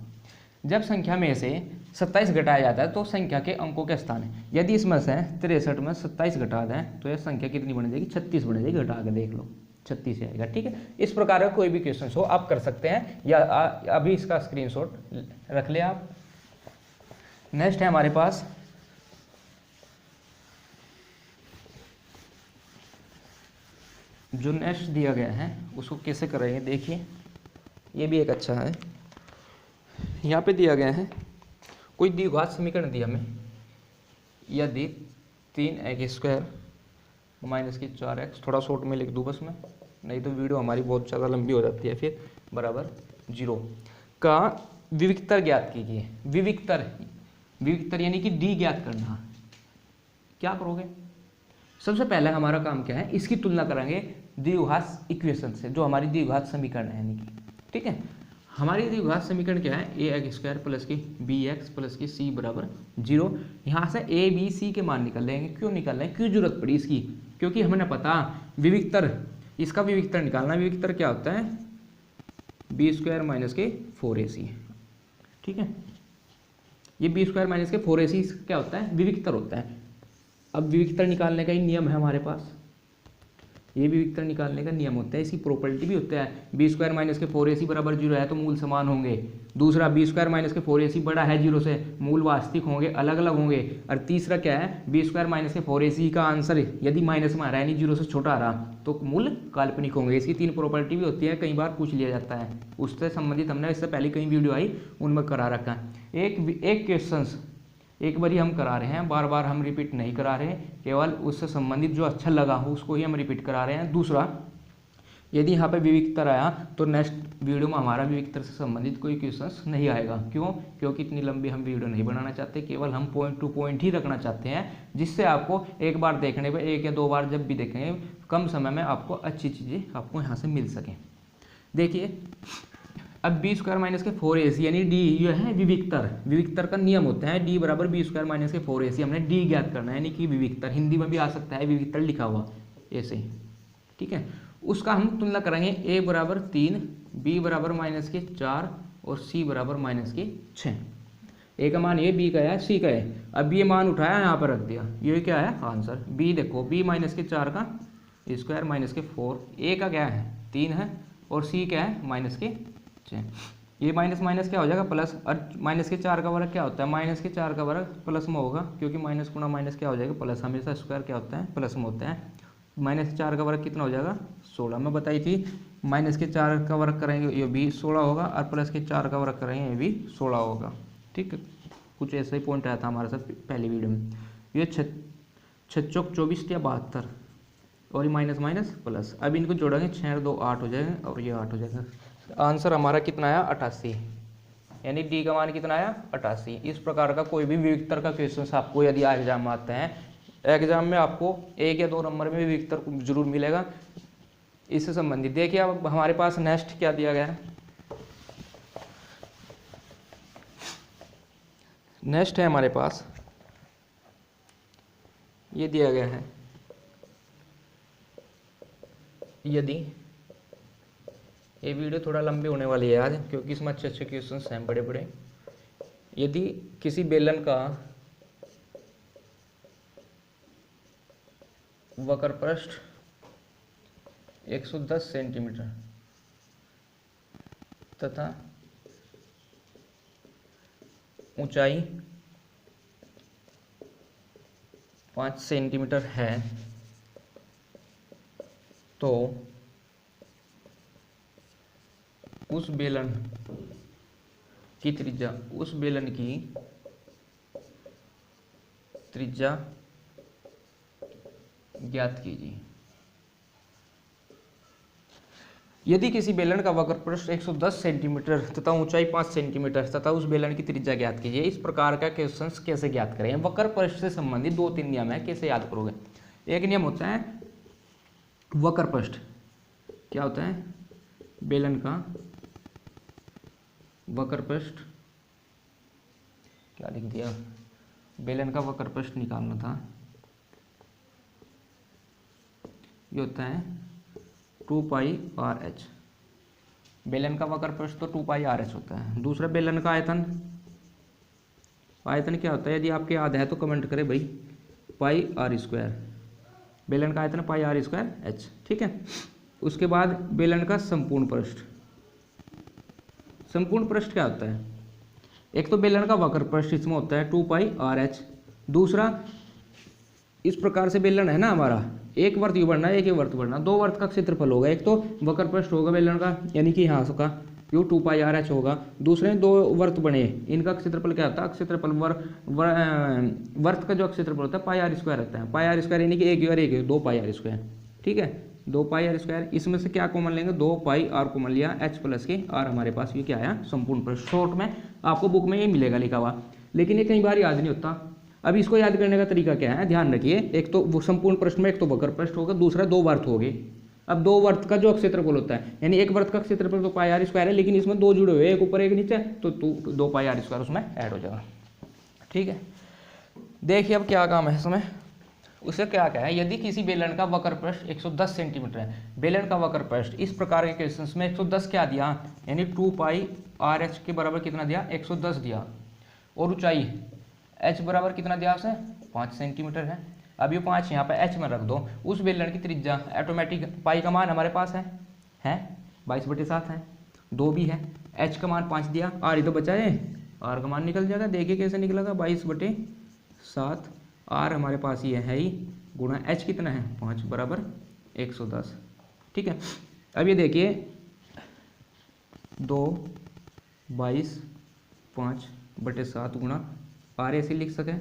जब संख्या में से 27 घटाया जाता है तो संख्या के अंकों के स्थान है, यदि इसमें से 63 में 27 घटा दें तो यह संख्या कितनी बन जाएगी 36 बन जाएगी, घटा के देख लो 36 आएगा, ठीक है। इस प्रकार का कोई भी क्वेश्चन हो आप कर सकते हैं, या अभी इसका स्क्रीनशॉट रख ले आप। नेक्स्ट है हमारे पास जो नेक्स्ट दिया गया है उसको कैसे करेंगे, देखिए ये भी एक अच्छा है। यहाँ पे दिया गया है कोई द्विघात समीकरण दिया हमें, यदि 3x² माइनस की 4x, थोड़ा शॉर्ट में लिख दूँ बस में, नहीं तो वीडियो हमारी बहुत ज़्यादा लंबी हो जाती है, फिर बराबर 0 का विविक्तर ज्ञात कीजिए। विविक्तर यानी कि d ज्ञात करना। क्या करोगे, सबसे पहले हमारा काम क्या है, इसकी तुलना करेंगे द्विघात इक्वेशन से, जो हमारी द्विघात समीकरण है, यानी कि ठीक है। हमारी द्विघात समीकरण क्या है, ए एक्स स्क्वायर प्लस की बी एक्स प्लस की सी बराबर 0। यहाँ से ए बी सी के मान निकल लेंगे। क्यों निकाल रहे हैं, क्यों जरूरत पड़ी इसकी, क्योंकि हमें पता विविक्तर, इसका विविक्तर निकालना। विविक्तर क्या होता है, बी स्क्वायर माइनस के 4ac। ठीक है, ये बी स्क्वायर माइनस के 4ac क्या होता है, विविक्तर होता है। अब विविक्तर निकालने का ही नियम है हमारे पास, ये विविक्तर निकालने का नियम होता है, इसकी प्रॉपर्टी भी होता है। बी स्क्वायर माइनस के 4ac बराबर 0 है तो मूल समान होंगे। दूसरा, बी स्क्वायर माइनस के 4ac बड़ा है 0 से, मूल वास्तविक होंगे, अलग अलग होंगे। और तीसरा क्या है, बी स्क्वायर माइनस के 4ac का आंसर यदि माइनस में आ रहा है, यानी 0 से छोटा आ रहा, तो मूल काल्पनिक होंगे। इसकी 3 प्रॉपर्टी भी होती है, कई बार पूछ लिया जाता है, उससे संबंधित हमने इससे पहले कई वीडियो आई उनमें करा रखा है। एक क्वेश्चन एक बार ही हम करा रहे हैं, बार बार हम रिपीट नहीं करा रहे, केवल उससे संबंधित जो अच्छा लगा हो उसको ही हम रिपीट करा रहे हैं। दूसरा, यदि यहाँ पे विविक्तर आया तो नेक्स्ट वीडियो में हमारा विविक्तर से संबंधित कोई क्वेश्चंस नहीं आएगा। क्यों, क्योंकि इतनी लंबी हम वीडियो नहीं बनाना चाहते, केवल हम पॉइंट टू पॉइंट ही रखना चाहते हैं, जिससे आपको एक बार देखने पर, 1 या 2 बार जब भी देखेंगे, कम समय में आपको अच्छी चीज़ें आपको यहाँ से मिल सकें। देखिए, अब बी स्क्वायर माइनस के 4ac यानी डी, ये है विविक्तर। विविक्तर का नियम होता है डी बराबर बी स्क्वायर माइनस के 4ac। हमने डी ज्ञात करना है, यानी कि विविक्तर, हिंदी में भी आ सकता है विविक्तर लिखा हुआ ऐसे ही। ठीक है, उसका हम तुलना करेंगे, ए बराबर 3, बी बराबर माइनस के 4 और सी बराबर माइनस के 6। ए का मान ये, बी का है, सी का है। अब ये मान उठाया यहाँ पर रख दिया, ये क्या है आंसर। बी देखो, बी माइनस के 4 का स्क्वायर माइनस के 4, ए का क्या है 3 है, और सी क्या है माइनस के 6। ये माइनस माइनस क्या हो जाएगा प्लस, और माइनस के 4 का वर्ग क्या होता है, माइनस के 4 का वर्ग प्लस में होगा, क्योंकि माइनस गुणा माइनस क्या हो जाएगा प्लस, हमेशा स्क्वायर क्या होता है प्लस में होता है। माइनस के 4 का वर्ग कितना हो जाएगा 16। मैं बताई थी माइनस के 4 का वर्ग करेंगे ये भी 16 होगा, और प्लस के 4 का वर्ग करेंगे ये भी 16 होगा। ठीक है, कुछ ऐसा ही पॉइंट आया था हमारे साथ पहली वीडियो में। ये 6 चौक 24 या 72, और ये माइनस माइनस प्लस। अब इनको जोड़ेंगे, 6 और 2 8 हो जाएगा, और ये 8 हो जाएगा। आंसर हमारा कितना आया 88, यानी डी का मान कितना आया 88। इस प्रकार का कोई भी विविक्तर का क्वेश्चन आपको यदि एग्जाम में आता है, एग्जाम में आपको 1 या 2 नंबर में विविक्तर जरूर मिलेगा इससे संबंधित। देखिए अब हमारे पास नेक्स्ट क्या दिया गया है, नेक्स्ट है हमारे पास ये दिया गया है, यदि ये वीडियो थोड़ा लंबी होने वाली है आज, क्योंकि इसमें अच्छे अच्छे क्वेश्चंस हैं बड़े बड़े। यदि किसी बेलन का वक्र पृष्ठ 110 सेंटीमीटर तथा ऊंचाई 5 सेंटीमीटर है, तो उस बेलन की त्रिज्या, उस बेलन की त्रिज्या ज्ञात कीजिए। यदि किसी बेलन का वक्र पृष्ठ 110 सेंटीमीटर तथा ऊंचाई 5 सेंटीमीटर तथा उस बेलन की त्रिज्या ज्ञात कीजिए। इस प्रकार का क्वेश्चंस कैसे ज्ञात करें। वक्र पृष्ठ से संबंधित 2-3 नियम है, कैसे याद करोगे। एक नियम होता है वक्र पृष्ठ, क्या होता है, बेलन का वक्र पृष्ठ, क्या लिख दिया, बेलन का वक्र पृष्ठ निकालना था, ये होता है 2πRh। बेलन का वक्र पृष्ठ तो 2πRh होता है। दूसरा बेलन का आयतन, आयतन क्या होता है, यदि आपके याद है तो कमेंट करें भाई, πr²। बेलन का आयतन πr²h। ठीक है, उसके बाद बेलन का संपूर्ण पृष्ठ। संपूर्ण पृष्ठ क्या होता है, एक तो बेलन का वक्र पृष्ठ इसमें होता है 2πRh। दूसरा, इस प्रकार से बेलन है ना हमारा, एक वर्त यू बढ़ना है, एक वर्त बढ़ना, 2 वर्त का क्षेत्रफल होगा। एक तो वक्र पृष्ठ होगा बेलन का, यानी कि यहाँ का यो 2πRh होगा। दूसरे 2 वर्त बने, इनका क्षेत्रफल क्या होता है, क्षेत्रफल वर्त का जो क्षेत्रफल होता है πr² रहता है। πr² यानी कि 1 और 1 2πr²। ठीक है, 2πr²। इसमें से क्या कॉमन लेंगे, 2πr कॉमन लिया, h प्लस के r हमारे पास ये क्या आया संपूर्ण पृष्ठ। शॉर्ट में आपको बुक में ये मिलेगा लिखा हुआ, लेकिन ये कई बार याद नहीं होता। अब इसको याद करने का तरीका क्या है, ध्यान रखिए। एक तो वो संपूर्ण पृष्ठ में एक तो वक्र पृष्ठ होगा, दूसरा 2 वर्त हो गए। अब दो वृत्त का जो क्षेत्रफल होता है, यानी एक वृत्त का क्षेत्रफल तो पाई आर स्क्वायर है, लेकिन इसमें दो जुड़े हुए हैं, एक ऊपर एक नीचे, तो 2 पाई आर स्क्वायर उसमें ऐड हो जाएगा। ठीक है, देखिए अब क्या काम है इसमें। उसे क्या क्या है, यदि किसी बेलन का वक्र पृष्ठ 110 सेंटीमीटर है, बेलन का वक्र पृष्ठ, इस प्रकार के क्वेश्चंस में 110 क्या दिया, यानी 2 पाई आर एच के बराबर कितना दिया, 110 दिया, और ऊंचाई एच बराबर कितना दिया उसे, 5 सेंटीमीटर है। अब ये 5 यहाँ पे एच में रख दो, उस बेलन की त्रिज्या ऑटोमेटिक, पाई का मान हमारे पास है 22/7 है, 2 भी है, एच का मान 5 दिया, आर ही तो बचा है, आर का मान निकल जाएगा, देखिए कैसे निकलेगा, 22/7, आर हमारे पास ये है ही, गुणा एच कितना है 5 बराबर 110। ठीक है, अब ये देखिए 2 22 5/7 गुणा आर ऐसे लिख सकें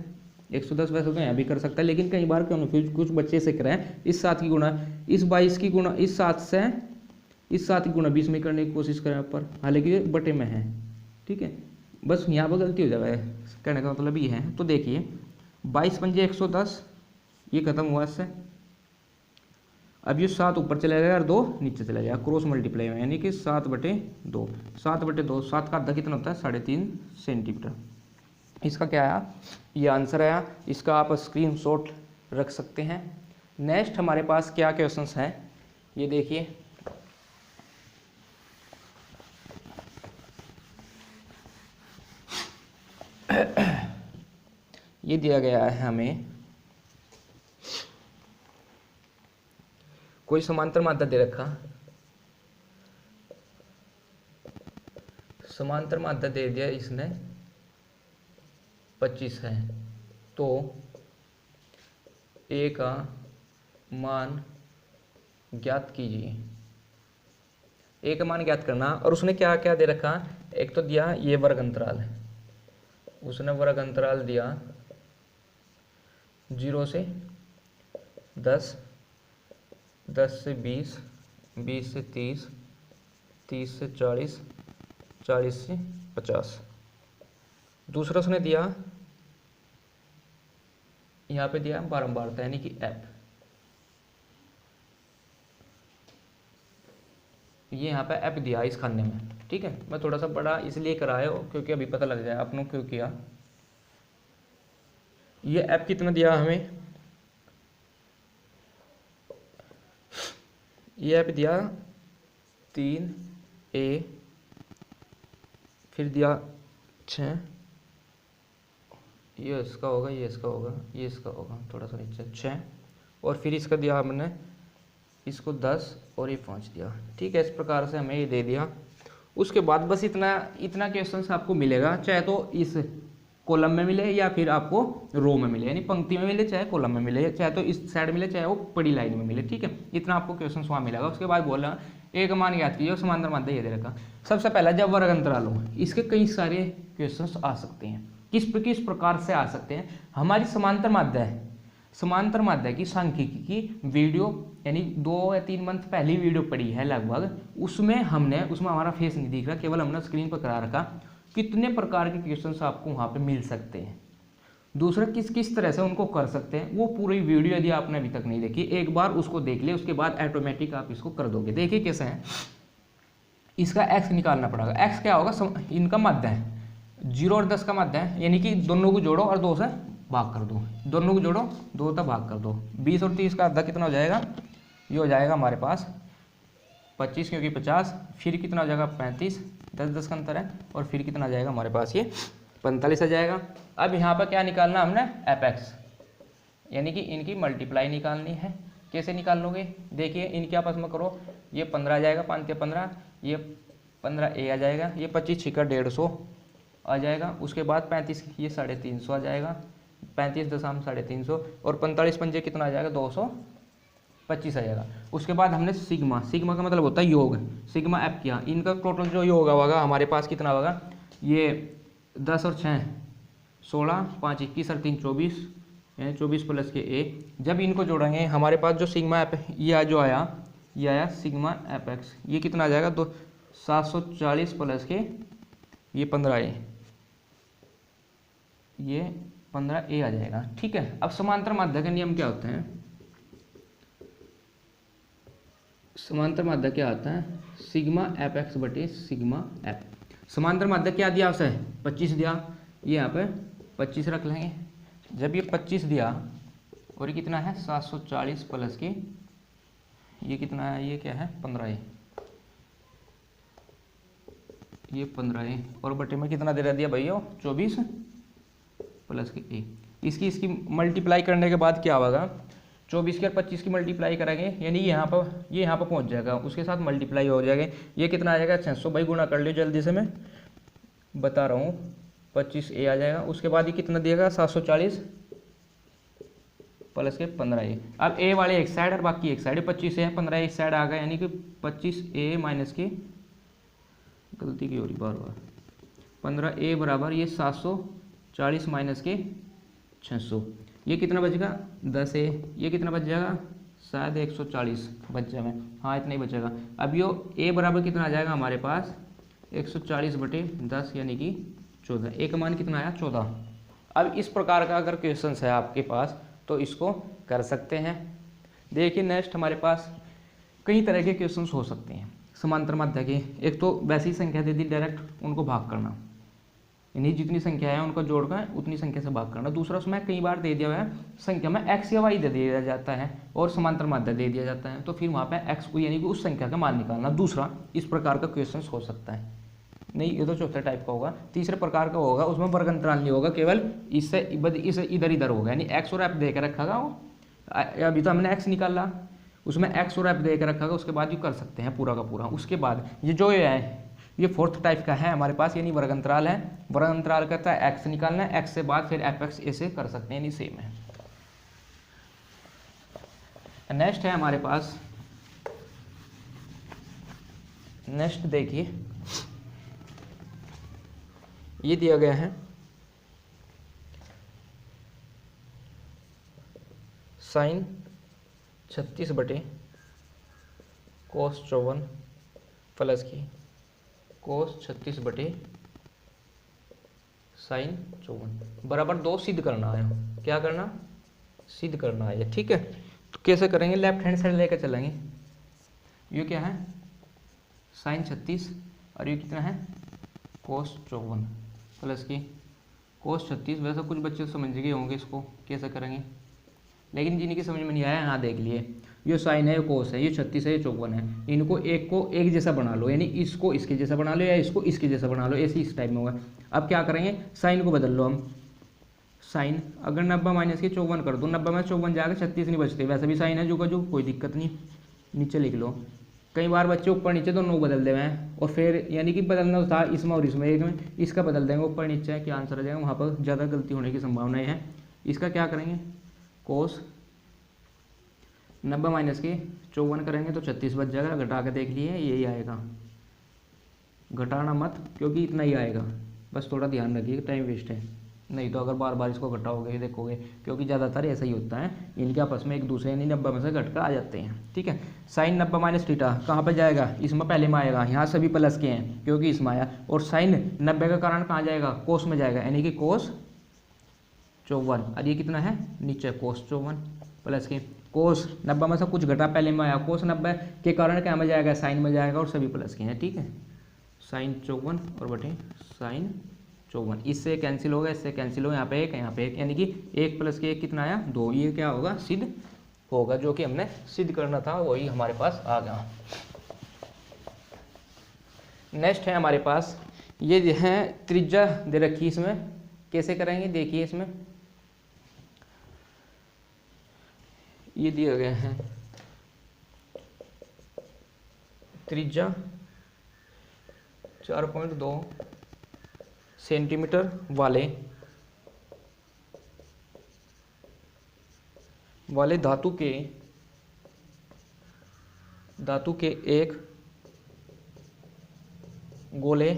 110, वैसे तो यहाँ भी कर सकता है, लेकिन कई बार कन्फ्यूज कुछ बच्चे से करें, इस 7 की गुणा इस 22 की गुणा इस 7 से इस 7 की गुणा 20 में करने की कोशिश करें पर, हालांकि ये बटे में है। ठीक है, बस यहाँ पर गलती हो जाए, कहने का मतलब ये है। तो देखिए 22 पंजे 110, ये खत्म हुआ इससे, अब ये 7 ऊपर चला जाएगा और 2 नीचे चला जाएगा, क्रॉस मल्टीप्लाई में, यानी कि 7/2, 7/2, 7 का आधा कितना होता है 3.5 सेंटीमीटर। इसका क्या आया, ये आंसर आया, इसका आप स्क्रीनशॉट रख सकते हैं। नेक्स्ट हमारे पास क्या क्वेश्चंस हैं, ये देखिए, ये दिया गया है हमें, कोई समांतर मात्रा दे रखा, समांतर मात्रा दे दिया इसने 25 है, तो ए का मान ज्ञात कीजिए। ए का मान ज्ञात करना, और उसने क्या क्या दे रखा, एक तो दिया ये वर्ग अंतराल, उसने वर्ग अंतराल दिया 0 से 10, 10 से 20, 20 से 30, 30 से 40, 40 से 50। दूसरा उसने दिया, यहाँ पे दिया बारंबारता, यानी कि एफ, ये यहाँ पे एफ दिया इस खाने में। ठीक है, मैं थोड़ा सा बड़ा इसलिए कराया क्योंकि अभी पता लग जाए आपने क्यों किया। ये एफ कितना दिया हमें, ये एफ दिया 3a, फिर दिया 6, ये इसका होगा, ये इसका होगा, ये इसका होगा, थोड़ा सा नीचे 6, और फिर इसका दिया हमने इसको 10 और ये 5 दिया। ठीक है, इस प्रकार से हमें ये दे दिया। उसके बाद बस इतना इतना क्वेश्चन आपको मिलेगा, चाहे तो इस कॉलम में मिले या फिर आपको रो में मिले, यानी पंक्ति में मिले चाहे कॉलम में मिले, चाहे तो इस साइड मिले चाहे वो बड़ी लाइन में मिले। ठीक है, इतना आपको क्वेश्चन वहाँ मिलेगा। उसके बाद बोला एक मान याद कीजिए और समांतर माध्य ये दे रखा। सबसे पहला जब वर्ग अंतराल हो, इसके कई सारे क्वेश्चंस आ सकते हैं। किस प्रकार से आ सकते हैं, हमारी समांतर माध्य है, समांतर माध्य की सांख्यिकी की वीडियो यानी 2 या 3 मंथ पहली वीडियो पड़ी है लगभग, उसमें हमारा फेस नहीं दिख रहा, केवल हमने स्क्रीन पर करा रखा, कितने प्रकार के क्वेश्चंस आपको वहाँ पे मिल सकते हैं, दूसरा किस तरह से उनको कर सकते हैं, वो पूरी वीडियो यदि आपने अभी तक नहीं देखी, एक बार उसको देख ले, उसके बाद ऑटोमेटिक आप इसको कर दोगे। देखिए कैसे है, इसका एक्स निकालना पड़ेगा। एक्स क्या होगा, इनका माध्य है, 0 और 10 का माध्य है, यानी कि दोनों को जोड़ो और 2 से भाग कर दो, दोनों को जोड़ो 2 तक भाग कर दो। 20 और 30 का आधा कितना हो जाएगा, ये हो जाएगा हमारे पास 25, क्योंकि 50, फिर कितना हो जाएगा 35, 10 का अंतर है, और फिर कितना आ जाएगा हमारे पास ये 45 आ जाएगा। अब यहाँ पर क्या निकालना हमने, एफ एक्स, यानी कि इनकी मल्टीप्लाई निकालनी है। कैसे निकाल लोगे, देखिए इनके आपस में करो, ये 15 आ जाएगा, 5 के 15, ये 15a आ जाएगा, ये 25 छिका 150 आ जाएगा। उसके बाद 35 ये 350 आ जाएगा, 35.350, और 45 पंजे कितना आ जाएगा 225 आ जाएगा। उसके बाद हमने सिग्मा का मतलब होता है योग, सिग्मा एफ किया, इनका टोटल जो योग होगा हमारे पास कितना होगा, ये 10 और 6 16, 5 21 और 3 24, यानी 24 प्लस के a। जब इनको जोड़ेंगे हमारे पास जो सिग्मा एफ ये जो आया, ये आया सिग्मा एफ एक्स, ये कितना आ जाएगा 740 प्लस के ये 15a, ये 15a आ जाएगा। ठीक है, अब समांतर माध्य के नियम क्या होते हैं, समांतर माध्य क्या आता है, सिग्मा एफ एक्स बटे सिग्मा एफ। समांतर माध्य क्या दिया उसे, 25 दिया, ये यहाँ पे 25 रख लेंगे। जब ये 25 दिया और ये कितना है 740 प्लस के ये कितना है, ये क्या है 15 है, ये 15 है और बटे में कितना दे दिया भैया 24 प्लस के ए। इसकी मल्टीप्लाई करने के बाद क्या होगा, 24 के और 25 की मल्टीप्लाई करेंगे यानी ये यहाँ पर पहुँच जाएगा, उसके साथ मल्टीप्लाई हो जाएगा। ये कितना आ जाएगा 600, भाई गुणा कर लियो जल्दी से, मैं बता रहा हूँ 25 ए आ जाएगा। उसके बाद ये कितना देगा 740 प्लस के 15 ए। अब ए वाले एक साइड और बाकी एक साइड, 25 है 15 इस साइड आ गया, यानी कि 25 ए माइनस के, गलती की हो रही बार बार, 15 ए बराबर ये 740 माइनस के 600, ये कितना बचेगा 10 ए, ये कितना बच जाएगा शायद 140 बच जाएगा, हाँ इतना ही बचेगा। अब यो ए बराबर कितना आ जाएगा हमारे पास 140 बटे 10 यानी कि 14, ए का मान कितना आया 14। अब इस प्रकार का अगर क्वेश्चन है आपके पास तो इसको कर सकते हैं। देखिए नेक्स्ट हमारे पास कई तरह के क्वेश्चंस हो सकते हैं समांतर माध्य के। एक तो वैसी संख्या दे दी डायरेक्ट उनको भाग करना, यानी जितनी संख्या है उनको जोड़कर उतनी संख्या से भाग करना। दूसरा उसमें कई बार दे दिया हुआ है संख्या में एक्स या वाई दे दिया जाता है और समांतर माध्य दे दिया जाता है, तो फिर वहाँ पे एक्स को यानी कि उस संख्या का मान निकालना। दूसरा इस प्रकार का क्वेश्चन हो सकता है। नहीं ये तो चौथे टाइप का होगा। तीसरे प्रकार का होगा उसमें वर्ग अंतराल नहीं होगा, केवल इससे इधर इधर होगा, यानी एक्स और एफ दे के रखा होगा। अभी तो हमने एक्स निकाला, उसमें एक्स और एफ दे के रखा होगा, उसके बाद ये कर सकते हैं पूरा का पूरा। उसके बाद ये जो ये है ये फोर्थ टाइप का है हमारे पास, यानी वर्ग अंतराल है। वर्ग अंतराल कहता है एक्स निकालना है, एक्स से बाद फिर एफ एक्स ऐसे कर सकते हैं, यानी सेम है। नेक्स्ट है हमारे पास, नेक्स्ट देखिए ये दिया गया है साइन 36 बटे कोस 54 प्लस की कोस 36 बटे साइन 54 बराबर 2 सिद्ध करना है। क्या करना, सिद्ध करना है, ठीक है। तो कैसे करेंगे, लेफ्ट हैंड साइड लेकर चलेंगे। ये क्या है साइन 36 और ये कितना है कोस 54 प्लस की कोस 36। वैसे कुछ बच्चे समझ गए होंगे इसको कैसे करेंगे, लेकिन जिनकी समझ में नहीं आया यहाँ देख लिए। ये साइन है, ये कोस है, ये 36 है, ये 54 है, इनको एक को एक जैसा बना लो, यानी इसको इसके जैसा बना लो या इसको इसके जैसा बना लो, ऐसे इस टाइप में होगा। अब क्या करेंगे, साइन को बदल लो हम। साइन अगर 90 माइनस के 54 कर दो, 90 में 54 जाएगा, 36 नहीं बचते। वैसे भी साइन है जो का जो, कोई दिक्कत नहीं, नीचे लिख लो। कई बार बच्चे ऊपर नीचे दोनों बदल दे हैं और फिर यानी कि बदलना था इसमें और इसमें, एक में इसका बदल देंगे ऊपर नीचे, क्या आंसर आ जाएगा, वहाँ पर ज़्यादा गलती होने की संभावनाएं है। इसका क्या करेंगे, कोस 90 माइनस के 54 करेंगे तो 36 बच जाएगा। घटा के देख लिए यही आएगा, घटाना मत क्योंकि इतना ही आएगा, बस थोड़ा ध्यान रखिए, टाइम वेस्ट है। नहीं तो अगर बार बार इसको घटाओगे देखोगे, क्योंकि ज़्यादातर ऐसा ही होता है, इनके आपस में एक दूसरे यानी 90 में से घट कर आ जाते हैं, ठीक है। साइन 90 माइनस थीटा कहाँ पर जाएगा, इसमें पहले में आएगा, यहाँ सभी प्लस के हैं क्योंकि इसमें आया। और साइन 90 का कारण कहाँ जाएगा, कोस में जाएगा, यानी कि कोस 54। और ये कितना है नीचे कोस 54 प्लस के कोस 90 में से कुछ घटा पहले में आया, कोस 90 के कारण क्या में जाएगा, साइन में जाएगा और सभी प्लस के हैं, ठीक है। साइन 54 और बटे साइन 54, इससे कैंसिल होगा, इससे कैंसिल होगा, यहाँ पे एक यहाँ पे एक, यानी कि 1 प्लस के 1 कितना आया 2। ये क्या होगा सिद्ध होगा, जो कि हमने सिद्ध करना था वही हमारे पास आ गया। नेक्स्ट है हमारे पास ये है त्रिज्या दे रखी, इसमें कैसे करेंगे देखिए। इसमें ये दिया गया है त्रिज्या 4.2 सेंटीमीटर वाले धातु के एक गोले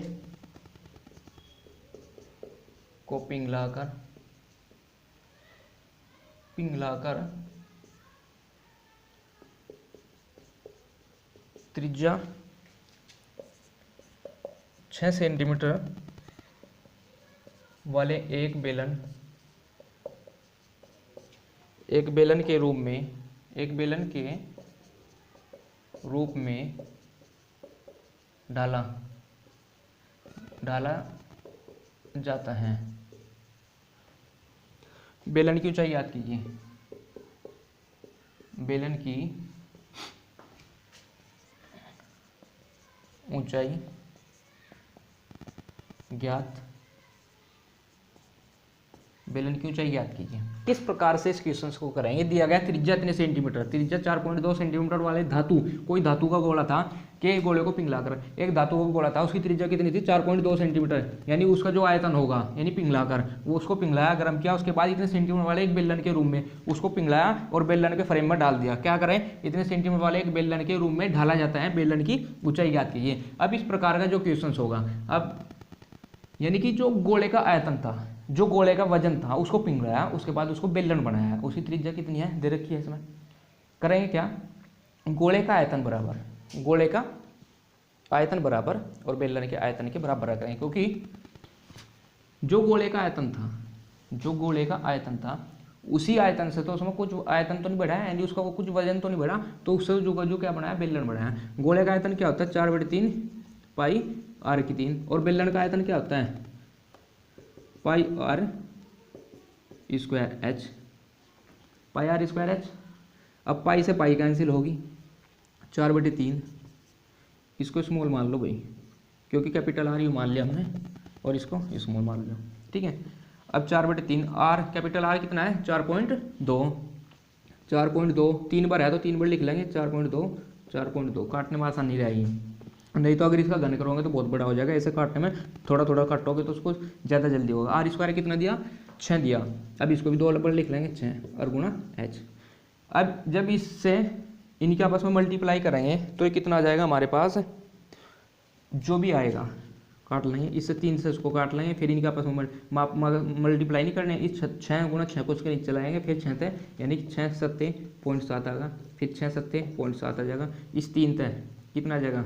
को पिघलाकर त्रिज्या 6 सेंटीमीटर वाले एक बेलन के रूप में, एक बेलन के रूप में ढाला जाता है। बेलन की ऊंचाई याद कीजिए, बेलन की ऊंचाई ज्ञात, बेलन की ऊंचाई ज्ञात कीजिए। किस प्रकार से इस क्वेश्चन को करेंगे? दिया गया त्रिज्या इतने सेंटीमीटर, त्रिज्या 4.2 सेंटीमीटर वाले धातु, कोई धातु का गोला था कि गोले को पिघलाकर, एक धातु का गोला था, उसकी त्रिज्या कितनी थी? 4.2 सेंटीमीटर, यानी उसका जो आयतन होगा, यानी पिघलाकर वो उसको पिघलाया, गर्म किया, उसके बाद इतने सेंटीमीटर वाले एक बेलन के रूम में उसको पिघलाया और बेलन के फ्रेम में डाल दिया। क्या करें? इतने सेंटीमीटर वाले एक बेलन के रूम में ढाला जाता है, बेलन की ऊंचाई ज्ञात कीजिए। अब इस प्रकार का जो क्वेश्चन होगा, अब यानी कि जो गोले का आयतन था, जो गोले का वजन था, उसको पिघलाया, उसके बाद उसको बेलन बनाया, उसकी त्रिज्या कितनी है दे रखी है इसमें। करेंगे क्या? गोले का आयतन बराबर, गोले का आयतन बराबर और बेलन के आयतन के बराबर करेंगे, क्योंकि जो गोले का आयतन था, जो गोले का आयतन था, उसी आयतन से तो उसमें कुछ आयतन तो नहीं बढ़ा है, यानी उसका वो कुछ वजन तो नहीं बढ़ा, तो उससे जो क्या बनाया? बेलन बनाया। गोले का आयतन क्या होता है? 4/3 पाई r की 3, और बेलन का आयतन क्या होता है? पाई r स्क्वायर h, पाई r स्क्वायर h। अब पाई से पाई कैंसिल होगी, 4/3, इसको स्मॉल मान लो भाई, क्योंकि कैपिटल R यू मान लिया हमने, और इसको स्मॉल मान लो, ठीक है। अब 4/3, r कैपिटल R कितना है? 4.2, 4.2 3 बार है तो 3 बार लिख लेंगे, 4.2 काटने में आसानी रहेगी, नहीं तो अगर इसका घन करोगे तो बहुत बड़ा हो जाएगा, ऐसे काटने में थोड़ा थोड़ा काटोगे तो उसको ज़्यादा जल्दी होगा। r स्क्वायर कितना दिया? 6 दिया। अब इसको भी 2 बार लिख लेंगे, 6 और गुणा h। अब जब इससे इनके आपस में मल्टीप्लाई करेंगे तो ये कितना आ जाएगा हमारे पास? जो भी आएगा काट लेंगे, इससे 3 से उसको काट लेंगे, फिर इनके आपस में मल्टीप्लाई नहीं करने, इस 6 गुणा 6 को उसके नीचे लाएंगे, फिर 6 तय, यानी 6 7 0.7 आएगा, फिर 6 7 0.7 आ जाएगा, इस 3 तय कितना आ जाएगा?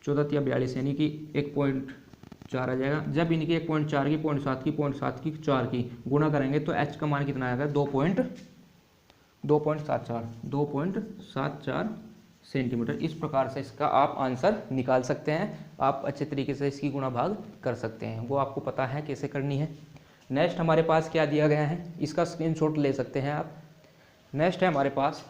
14 या 42, यानी कि 1.4 आ जाएगा। जब इनकी 1.4 की 0.7 की 0.7 की 4 की गुणा करेंगे तो h का मान कितना आएगा? 2.74 सेंटीमीटर। इस प्रकार से इसका आप आंसर निकाल सकते हैं, आप अच्छे तरीके से इसकी गुणा भाग कर सकते हैं, वो आपको पता है कैसे करनी है। नेक्स्ट हमारे पास क्या दिया गया है, इसका स्क्रीनशॉट ले सकते हैं आप। नेक्स्ट है हमारे पास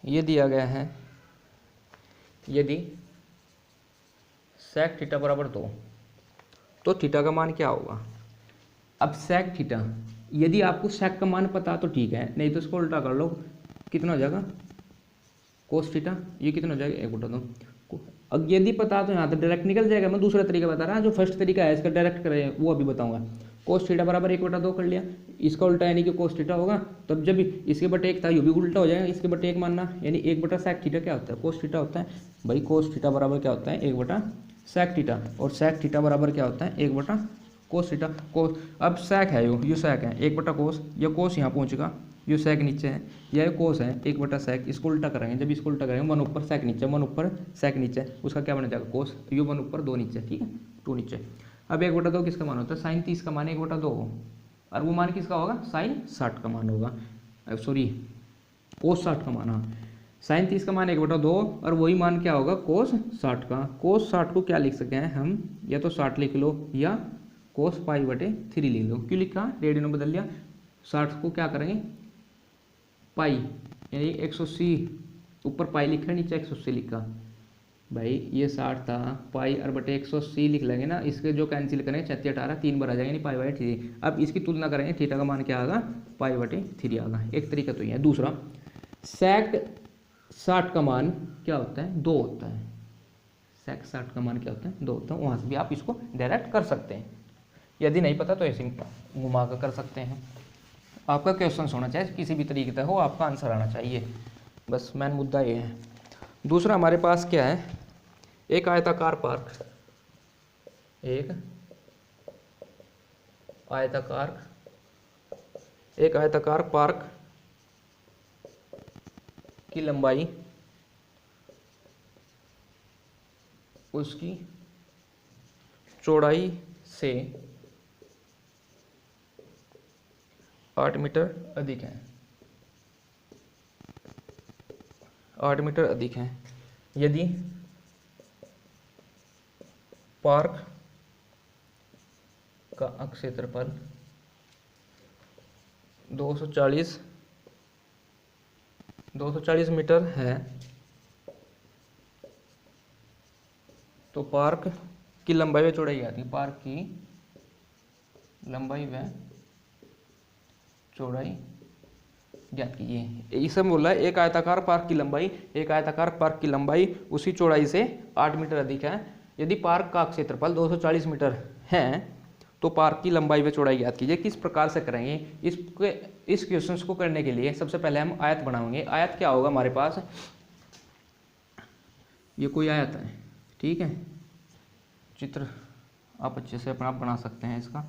ये दिया गया है, यदि सेक थीटा बराबर 2 तो थीटा का मान क्या होगा? अब सेक थीटा, यदि आपको सेक का मान पता तो ठीक है, नहीं तो इसको उल्टा कर लो, कितना हो जाएगा? कोस थीटा, ये कितना हो जाएगा? 1/2। अब यदि पता तो यहाँ तो डायरेक्ट निकल जाएगा, मैं दूसरा तरीका बता रहा, जो फर्स्ट तरीका है इसका डायरेक्ट करें वो अभी बताऊंगा। कोस थीटा बराबर 1/2 कर लिया, इसका उल्टा यानी कि कोस थीटा होगा, तब जब इसके बटे 1 था ये भी उल्टा हो जाएगा, इसके बटे 1 मानना, यानी 1/सेक थीटा क्या होता है? कोस थीटा होता है भाई। कोस थीटा बराबर क्या होता है? 1/सेक थीटा, और सेक थीटा बराबर क्या होता है? 1/कोस थीटा। कोस, अब सेक है यो सेक है 1/कोस, या कोस यहाँ पहुँचेगा, यो सेक नीचे है, यह कोस है 1/सेक, इसको उल्टा करेंगे, जब इसको उल्टा करेंगे 1 ऊपर सेक नीचे, 1 ऊपर सेक नीचे, उसका क्या बन जाएगा? कोस, यो 1 ऊपर 2 नीचे, ठीक है, 2 नीचे। अब 1/2 किसका मान होता है? साइन 30 का मान 1/2, और वो मान किसका होगा? साइन 60 का मान होगा, सॉरी कोस 60 का मान। हाँ, साइन 30 का मान 1/2, और वही मान क्या होगा? कोस 60 का। कोस 60 को क्या लिख सकते हैं हम? या तो 60 लिख लो या कोस π/3 लिख लो। क्यों लिखा? रेडियन में बदल लिया। 60 को क्या करेंगे? पाई, यानी 180, ऊपर पाई लिखा नीचे 180 लिखा भाई, ये 60 था, पाई और बटे 180 लिख लेंगे ना, इसके जो कैंसिल करेंगे 36 18 3 बार आ जाएंगे, π/3। अब इसकी तुलना करेंगे, थीटा का मान क्या आएगा? π/3 आएगा। एक तरीका तो ये है। दूसरा, सेक 60 का मान क्या होता है? 2 होता है। सेक 60 का मान क्या होता है? 2 होता है। वहाँ से भी आप इसको डायरेक्ट कर सकते हैं, यदि नहीं पता तो ऐसे घुमा कर सकते हैं। आपका क्वेश्चन होना चाहिए, किसी भी तरीके का हो, आपका आंसर आना चाहिए, बस मेन मुद्दा ये है। दूसरा हमारे पास क्या है? एक आयताकार पार्क, एक आयताकार पार्क की लंबाई उसकी चौड़ाई से 8 मीटर अधिक है, 8 मीटर अधिक है। यदि पार्क का अक्ष क्षेत्रफल 240 मीटर है तो पार्क की लंबाई व चौड़ाई आती है। पार्क की लंबाई व चौड़ाई ज्ञात कीजिए। इसमें बोला है एक आयताकार पार्क की लंबाई उसकी चौड़ाई से 8 मीटर अधिक है। यदि पार्क का क्षेत्रफल 240 मीटर है तो पार्क की लंबाई व चौड़ाई ज्ञात कीजिए। किस प्रकार से करेंगे इस क्वेश्चन को करने के लिए सबसे पहले हम आयत बनाएंगे। आयत क्या होगा हमारे पास, ये कोई आयत है, ठीक है, चित्र आप अच्छे से अपना बना सकते हैं इसका।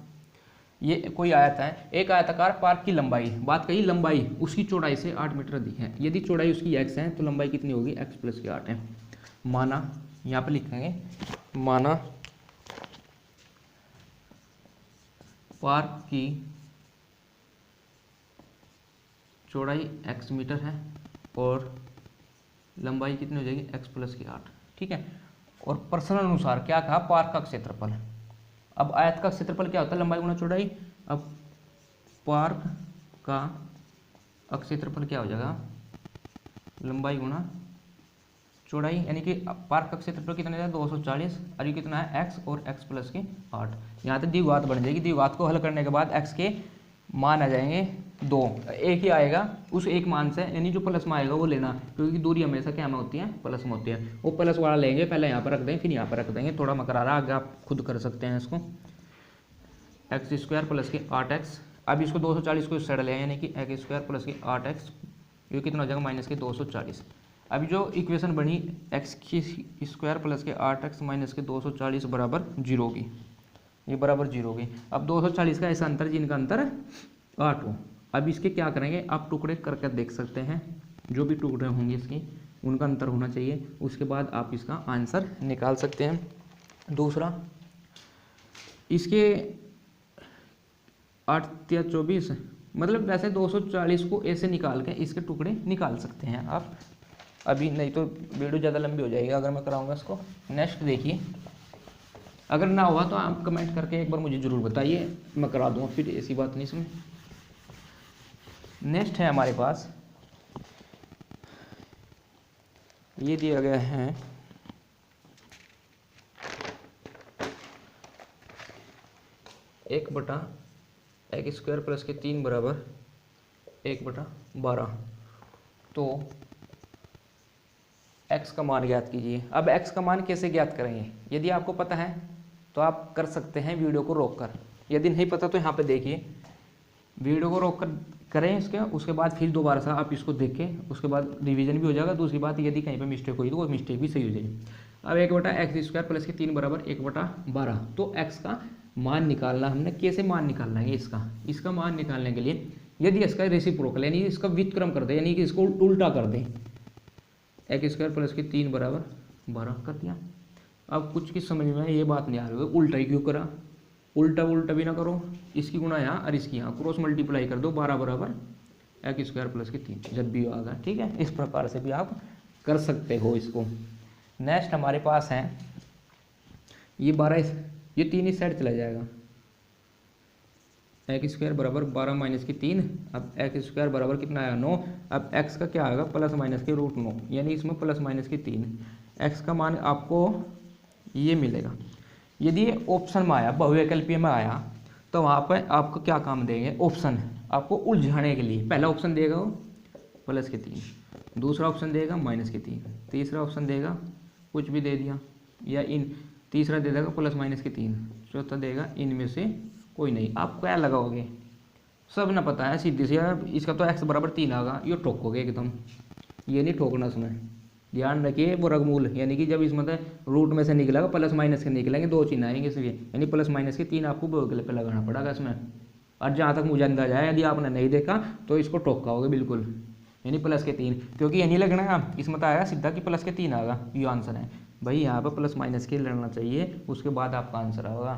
ये कोई आयत है, एक आयताकार पार्क की लंबाई, बात कही लंबाई उसकी चौड़ाई से 8 मीटर अधिक है। यदि चौड़ाई उसकी x है तो लंबाई कितनी होगी, x प्लस की 8 है। माना, यहाँ पे लिखेंगे, माना पार्क की चौड़ाई x मीटर है और लंबाई कितनी हो जाएगी, x प्लस की 8, ठीक है। और प्रश्न अनुसार क्या कहा, पार्क का क्षेत्रफल। अब आयत का क्षेत्रफल क्या होता है, लंबाई गुना चौड़ाई। अब पार्क का क्षेत्रफल क्या हो जाएगा, लंबाई गुना चौड़ाई, यानी कि पार्क का क्षेत्रफल कितना है 240 और ये कितना है x और x प्लस की 8। यहाँ तक द्विघात बन जाएगी। द्विघात को हल करने के बाद x के मान आ जाएंगे 2, एक ही आएगा उस एक मान से, यानी जो प्लस में आएगा वो लेना, क्योंकि दूरी हमेशा क्या में होती है, प्लस में होती है। वो प्लस वाला लेंगे, पहले यहाँ पर रख देंगे फिर यहाँ पर रख देंगे, थोड़ा मकरारा, आगे आप खुद कर सकते हैं इसको। x² प्लस की 8x, अब इसको 240 को इस साइड ले, यानी कि x² प्लस की 8x, ये कितना हो जाएगा माइनस की 240। अभी जो इक्वेशन बनी x² प्लस के 8x माइनस के 240 बराबर 0 की, ये बराबर 0 की। अब 240 का ऐसा अंतर जिनका अंतर 8 हो। अब इसके क्या करेंगे, आप टुकड़े करके देख सकते हैं, जो भी टुकड़े होंगे इसके उनका अंतर होना चाहिए, उसके बाद आप इसका आंसर निकाल सकते हैं। दूसरा, इसके 8 या 24, मतलब वैसे 240 को ऐसे निकाल के इसके टुकड़े निकाल सकते हैं आप अभी, नहीं तो वीडियो ज़्यादा लंबी हो जाएगी अगर मैं कराऊंगा इसको। नेक्स्ट देखिए, अगर ना हुआ तो आप कमेंट करके एक बार मुझे ज़रूर बताइए, मैं करा दूँगा, फिर ऐसी बात नहीं इसमें। नेक्स्ट है हमारे पास, ये दिया गया है 1/x² प्लस के 3 बराबर 1/12। तो x का मान ज्ञात कीजिए। अब x का मान कैसे ज्ञात करेंगे, यदि आपको पता है तो आप कर सकते हैं वीडियो को रोककर, यदि नहीं पता तो यहाँ पे देखिए, वीडियो को रोककर करें इसके, उसके बाद फिर दोबारा से आप इसको देखें, उसके बाद रिवीजन भी हो जाएगा। दूसरी बात, यदि कहीं पे मिस्टेक हुई तो वो मिस्टेक भी सही हो जाएगी। अब 1/x² प्लस के 3 बराबर 1/12, तो x का मान निकालना, हमने कैसे मान निकालना है इसका मान निकालने के लिए, यदि इसका रेसिप्रोकल यानी इसका व्युत्क्रम कर दें, यानी कि इसको उल्टा कर दें, x² प्लस के 3 बराबर 12 कर दिया। अब कुछ की समझ में ये बात नहीं आ रही है, उल्टा ही क्यों करा, उल्टा भी ना करो, इसकी गुणा यहाँ और इसकी यहाँ क्रॉस मल्टीप्लाई कर दो, 12 बराबर x² प्लस के 3 जब भी आएगा, ठीक है। इस प्रकार से भी आप कर सकते हो इसको। नेक्स्ट हमारे पास है ये 12, ये 3 इस साइड चला जाएगा, x² बराबर 12 माइनस की 3, अब x² बराबर कितना आया 9। अब x का क्या आएगा, प्लस माइनस के √9, यानी इसमें प्लस माइनस की 3, x का मान आपको ये मिलेगा। यदि ये ऑप्शन में आया, बहुविकल्पीय में आया, तो वहाँ पर आपको क्या काम देंगे, ऑप्शन आपको उलझाने के लिए। पहला ऑप्शन देगा वो प्लस के 3, दूसरा ऑप्शन देगा माइनस के 3, तीसरा ऑप्शन देगा कुछ भी दे दिया, या इन तीसरा दे देगा प्लस माइनस के 3, चौथा देगा इनमें से कोई नहीं। आप क्या लगाओगे, सब ना पता है, सीधी सी, इसका तो x बराबर 3 आएगा, ये ठोकोगे एकदम, ये नहीं ठोकना इसमें। ध्यान रखिए वर्गमूल, यानी कि जब इसमें रूट में से निकलेगा प्लस माइनस के निकलेंगे, 2 चिन्ह आएंगे इसलिए, यानी प्लस माइनस के 3 आपको बहुविकल्प पे लगाना पड़ेगा इसमें। और जहाँ तक मुझे अंदाजा है, यदि आपने नहीं देखा तो इसको ठोकाओगे बिल्कुल, यानी प्लस के 3, क्योंकि ये नहीं लगना, इसमें तो आएगा सीधा कि प्लस के 3 आएगा, ये आंसर है भाई। यहाँ पर प्लस माइनस के लड़ना चाहिए, उसके बाद आपका आंसर आएगा।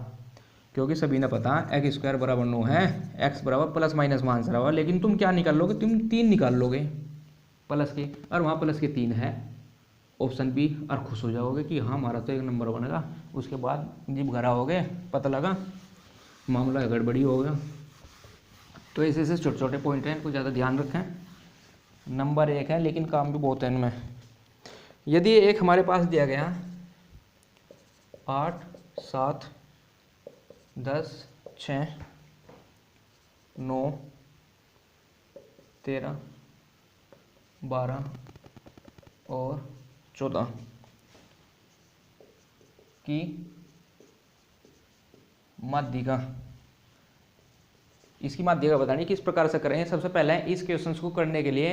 क्योंकि सभी ने पता एक्स स्क्वायर बराबर 9 है, एक्स बराबर प्लस माइनस मान रहा हुआ, लेकिन तुम क्या निकाल लोगे, तुम 3 निकाल लोगे प्लस के, और वहाँ प्लस के 3 है ऑप्शन बी, और खुश हो जाओगे कि हाँ हमारा तो 1 नंबर बनेगा। उसके बाद जब घर आओगे पता लगा मामला गड़बड़ी हो गया। तो ऐसे छोटे छोटे पॉइंट हैं, इनको ज़्यादा ध्यान रखें। नंबर 1 है लेकिन काम भी बहुत है इनमें। यदि एक हमारे पास दिया गया 8 7 10 6 9 13 12 और 14 की माध्यिका, इसकी माध्यिका बतानी किस प्रकार से करें। सबसे पहले इस क्वेश्चंस को करने के लिए,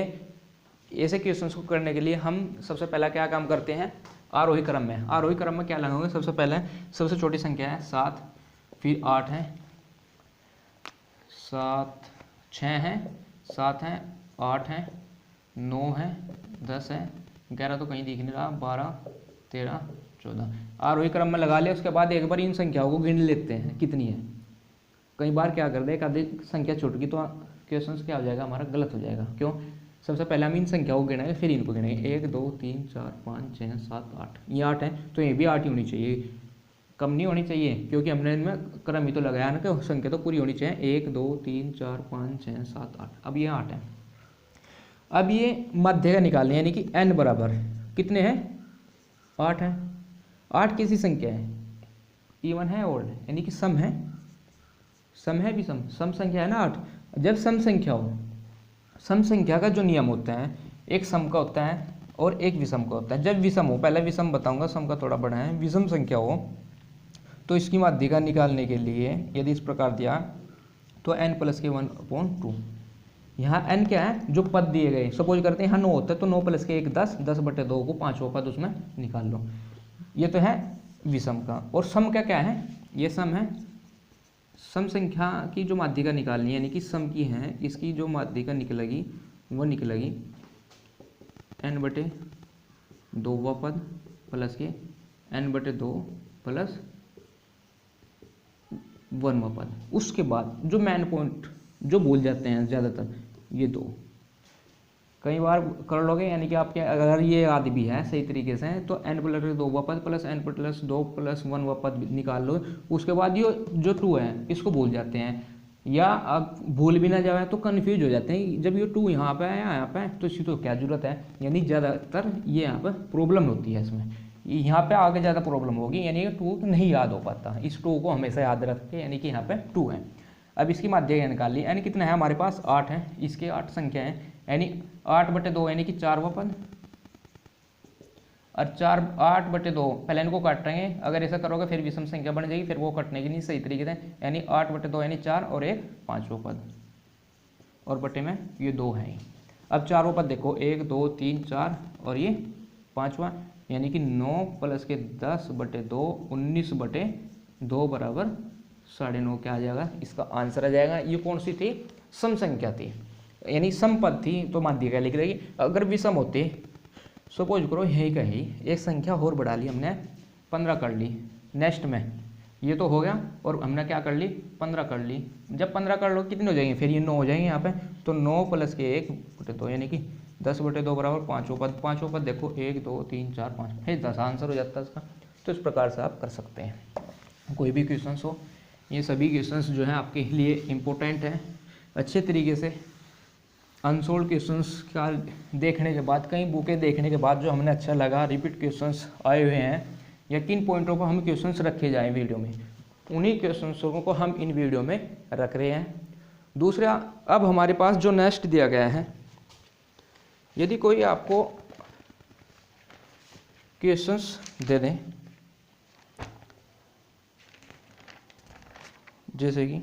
ऐसे क्वेश्चंस को करने के लिए हम सबसे पहला क्या काम करते हैं, आरोही क्रम में। आरोही क्रम में क्या लगाओगे, सबसे पहले सबसे छोटी संख्या है 7, फिर 8 है, 7 6 है, 7 है, 8 है, 9 है, 10 है, 11 तो कहीं दिख नहीं रहा, 12 13 14 आरोही क्रम में लगा लिया। उसके बाद एक बार इन संख्याओं को गिन लेते हैं कितनी है। कई बार क्या कर दे, एक आधी संख्या छूट गई तो क्वेश्चन क्या हो जाएगा हमारा, गलत हो जाएगा। क्यों, सबसे पहले हम इन संख्याओं को गिनाएंगे फिर इनको गिनाएंगे। 1 2 3 4 5 6 7 8, ये 8 है तो ये भी 8 ही होनी चाहिए, कम नहीं होनी चाहिए, क्योंकि हमने इनमें क्रम ही तो लगाया ना कि संख्या तो पूरी होनी चाहिए। 1 2 3 4 5 6 7 8, अब ये 8 है। अब ये माध्यिका निकालनी है, यानी कि n बराबर कितने हैं, 8 है। 8 कैसी संख्या है, इवन है ओड, यानी कि सम है, सम है भी सम संख्या है ना 8। जब सम संख्या हो, सम संख्या का जो नियम होता है, एक सम का होता है और एक विषम का होता है। जब विषम हो, पहले विषम बताऊंगा, सम का थोड़ा बड़ा है, विषम संख्या हो तो इसकी माध्यिका निकालने के लिए यदि इस प्रकार दिया तो n प्लस के 1/2। यहाँ n क्या है, जो पद दिए गए, सपोज करते हैं यहाँ 9 होता है तो 9 प्लस के 1 10, 10/2 को 5वां पद उसमें निकाल लो। ये तो है विषम का। और सम का क्या है, ये सम है। सम संख्या की जो माध्यिका निकालनी है, यानी कि सम की है, इसकी जो माध्यिका निकलेगी वो निकलेगी n/2वां पद प्लस के n/2 प्लस 1वां पद। उसके बाद जो मेन पॉइंट जो भूल जाते हैं ज़्यादातर, ये 2 कई बार कर लोगे, यानी कि आपके अगर ये याद भी है सही तरीके से तो n/2वां पद प्लस n+2 प्लस 1वां पद निकाल लो। उसके बाद ये जो 2 है इसको भूल जाते हैं, या अब भूल भी ना जाए तो कन्फ्यूज हो जाते हैं, जब ये 2 यहाँ पे है यहाँ पे तो इसकी तो क्या जरूरत है। यानी ज़्यादातर ये यहाँ पर प्रॉब्लम होती है, इसमें यहाँ पे आगे ज़्यादा प्रॉब्लम होगी, यानी कि 2 नहीं याद हो पाता। इस 2 को हमेशा याद रखें, यानी कि यहाँ पे 2 है। अब इसकी माध्यिका निकाल ली, यानी कितना है हमारे पास 8 है, इसके 8 संख्या है, यानी 8/2 यानी कि 4वां पद, और 8/2 पहले इनको काटेंगे। अगर ऐसा करोगे फिर विषम संख्या बन जाएगी, फिर वो कटने की नहीं सही तरीके से, यानी 8/2 यानी 4 और एक 5वां पद, और बटे में ये 2 है। अब 4वां पद देखो, 1 2 3 4 और ये 5वां, यानी कि 9 प्लस के 10/2 19/2 बराबर 9.5 क्या आ जाएगा, इसका आंसर आ जाएगा। ये कौन सी थी, सम संख्या थी, यानी सम पद थी तो माध्यिका लिख देगी। अगर विषम होते, सपोज करो यही का ही एक संख्या और बढ़ा ली हमने, 15 कर ली, नेक्स्ट में ये तो हो गया, और हमने क्या कर ली 15 कर ली। जब 15 कर लो कितने हो जाएंगे, फिर ये 9 हो जाएंगे यहाँ पे, तो 9 प्लस के 1/2 यानी कि 10/2 बराबर 5वां पद। 5वां पद देखो 1 2 3 4 5, फिर 10 आंसर हो जाता है इसका। तो इस प्रकार से आप कर सकते हैं। कोई भी क्वेश्चन हो, ये सभी क्वेश्चंस जो हैं आपके लिए इम्पोर्टेंट हैं। अच्छे तरीके से अनसोल्ड क्वेश्चंस का देखने के बाद, कई बुकें देखने के बाद जो हमने अच्छा लगा, रिपीट क्वेश्चंस आए हुए हैं या किन पॉइंटों पर हम क्वेश्चंस रखे जाएं वीडियो में, उन्हीं क्वेश्चंसों को हम इन वीडियो में रख रहे हैं। दूसरा, अब हमारे पास जो नेक्स्ट दिया गया है, यदि कोई आपको क्वेश्चंस दे दें, जैसे कि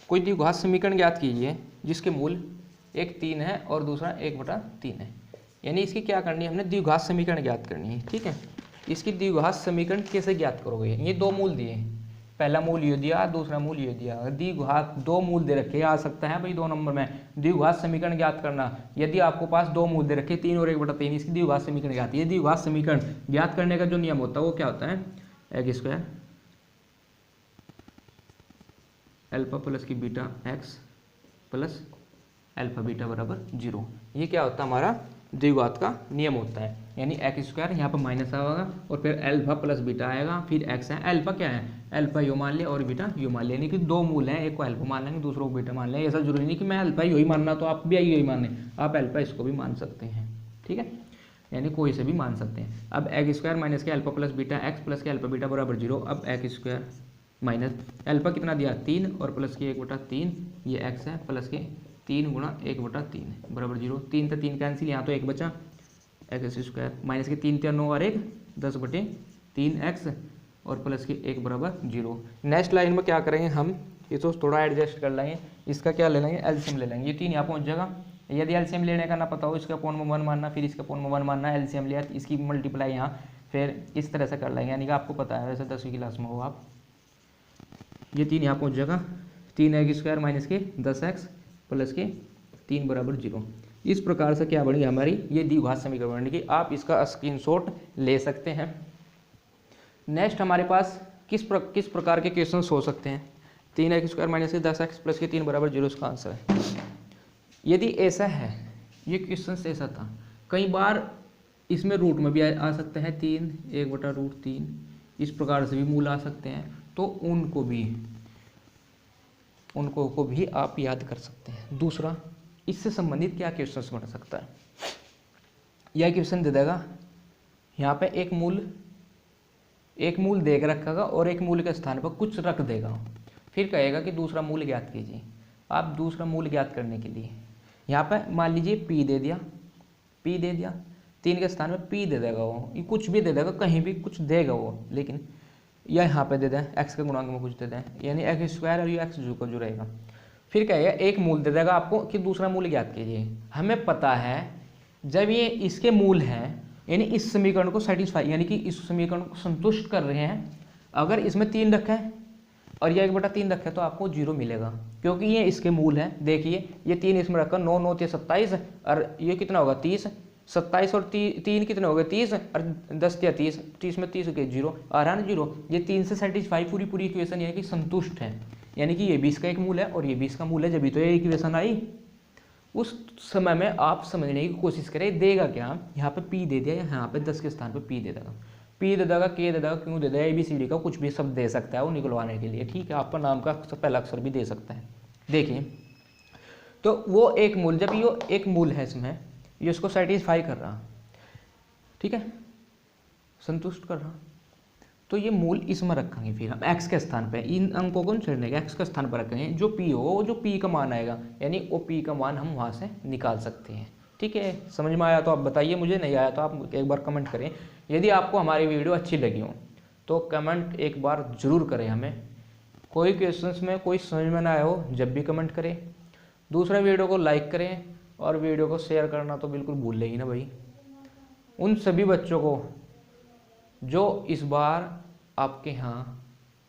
कोई द्विघात समीकरण ज्ञात कीजिए जिसके मूल एक 3 है और दूसरा 1/3 है। यानी इसकी क्या करनी है, हमने द्विघात समीकरण ज्ञात करनी है। ठीक है, इसकी द्विघात समीकरण कैसे ज्ञात करोगे, ये 2 मूल दिए, पहला मूल ये दिया, दूसरा मूल ये दिया। द्विघात दो मूल दे रखे आ सकता है भाई 2 नंबर में, द्विघात समीकरण ज्ञात करना। यदि आपको पास दो मूल दे रखे 3 और 1/3, इसकी द्विघात समीकरण ज्ञात। ये द्विघात समीकरण ज्ञात करने का जो नियम होता है वो क्या होता है, एक्स स्क्वायर अल्फा प्लस की beta x plus alpha beta बराबर 0। ये क्या होता है हमारा द्विघात का नियम होता है। यानी एक्स स्क्वायर यहाँ पर माइनस आएगा और फिर अल्फा प्लस बीटा आएगा, फिर एक्स है। अल्फा क्या है, अल्फा यू मान लिया और बीटा यू मान लिया। यानी कि दो मूल हैं, एक को अल्फा मान लेंगे दूसरों को बीटा मान लेंगे। ऐसा जरूरी नहीं कि मैं अल्फा यू ही मानना, तो आप भी यही माने, आप अल्फा इसको भी मान सकते हैं। ठीक है, यानी कोई से भी मान सकते हैं। अब एक्स स्क्वायर माइनस के alpha plus beta x plus के अल्फा बीटा बराबर 0। अब एक्स स्क्वायर माइनस अल्फा कितना दिया 3 और प्लस की 1/3, ये एक्स है, प्लस के 3 गुणा 1/3 बराबर 0। 3 से 3 कैंसिल, यहाँ तो 1 बचा, एक्स स्क्वायर माइनस के 3 9 और 1 10/3 एक्स और प्लस के 1 बराबर 0। नेक्स्ट लाइन में क्या करेंगे हम, ये तो थोड़ा एडजस्ट कर लेंगे, इसका क्या ले लेंगे एलसीएम ले लेंगे। ये 3 यहाँ पहुँच जाएगा। यदि एलसीएम लेने का ना पता हो, इसका पॉइंट में 1 मानना, फिर इसका पॉइंट में 1 मानना, एलसीएम लिया इसकी मल्टीप्लाई यहाँ, फिर इस तरह से कर लेंगे। यानी कि आपको पता है, वैसे 10वीं क्लास में हो आप। ये 3 यहाँ पहुँच जाएगा, 3 एक्स स्क्वायर माइनस के 10x प्लस के 3 बराबर 0। इस प्रकार से क्या बनेगी हमारी ये द्विघात समीकरण बनेगी। आप इसका स्क्रीनशॉट ले सकते हैं। नेक्स्ट हमारे पास किस प्रकार के क्वेश्चंस हो सकते हैं। 3 एक्स स्क्वायर माइनस के 10x प्लस के 3 बराबर 0 इसका आंसर है। यदि ऐसा है, ये क्वेश्चन ऐसा था, कई बार इसमें रूट में भी आ सकते हैं 3 1/√3, इस प्रकार से भी मूल आ सकते हैं, तो उनको को भी आप याद कर सकते हैं। दूसरा, इससे संबंधित क्या क्वेश्चंस बन सकता है, यह क्वेश्चन दे देगा यहाँ पे एक मूल दे के रखेगा और एक मूल के स्थान पर कुछ रख देगा, फिर कहेगा कि दूसरा मूल ज्ञात कीजिए। आप दूसरा मूल ज्ञात करने के लिए यहाँ पे मान लीजिए p दे दिया, 3 के स्थान में p दे देगा, वो ये कुछ भी दे देगा, कहीं भी कुछ देगा वो, लेकिन या यहाँ पे दे दें x के गुणांक में कुछ दे दें, यानी एक्स स्क्वायर और ये एक्स को जो रहेगा। फिर कहेगा एक मूल दे देगा आपको कि दूसरा मूल ज्ञात कीजिए। हमें पता है जब ये इसके मूल हैं, यानी इस समीकरण को सेटिस्फाई, यानी कि इस समीकरण को संतुष्ट कर रहे हैं, अगर इसमें 3 रखे और यह 1/3 रखे तो आपको 0 मिलेगा, क्योंकि ये इसके मूल हैं। देखिए ये 3 इसमें रखा, 9 9 × 27 और ये कितना होगा 30, 27 और 3 कितने हो गए 30 और 10 या 30, 30 में 30 के 0 आ रहा ना 0। ये 3 से सेटिस्फाई पूरी इक्वेशन यानी कि संतुष्ट है, यानी कि ये 20 का एक मूल है और ये 20 का मूल है, जब तो ये इक्वेशन आई। उस समय में आप समझने की कोशिश करें देगा क्या, यहाँ पे p दे दिया, यहाँ पे 10 के स्थान पे p दे देगा, p दे देगा, k दे देगा, q दे देगा, ABCD का कुछ भी शब्द दे सकता है वो निकलवाने के लिए। ठीक है, आपका नाम का पहला अक्षर भी दे सकता है। देखिए तो वो एक मूल, जब ये एक मूल है इसमें, ये उसको सेटिस्फाई कर रहा, ठीक है, संतुष्ट कर रहा, तो ये मूल इसमें रखेंगे। फिर हम x के स्थान पे इन अंकों को छेड़ने के x के स्थान पर रखेंगे, जो p हो, जो p का मान आएगा, यानी वो p का मान हम वहाँ से निकाल सकते हैं। ठीक है, समझ में आया तो आप बताइए, मुझे नहीं आया तो आप एक बार कमेंट करें। यदि आपको हमारी वीडियो अच्छी लगी हो तो कमेंट एक बार ज़रूर करें हमें। कोई क्वेश्चंस में कोई समझ में ना आया हो जब भी कमेंट करें। दूसरा, वीडियो को लाइक करें और वीडियो को शेयर करना तो बिल्कुल भूल ही ना भाई, उन सभी बच्चों को जो इस बार आपके यहाँ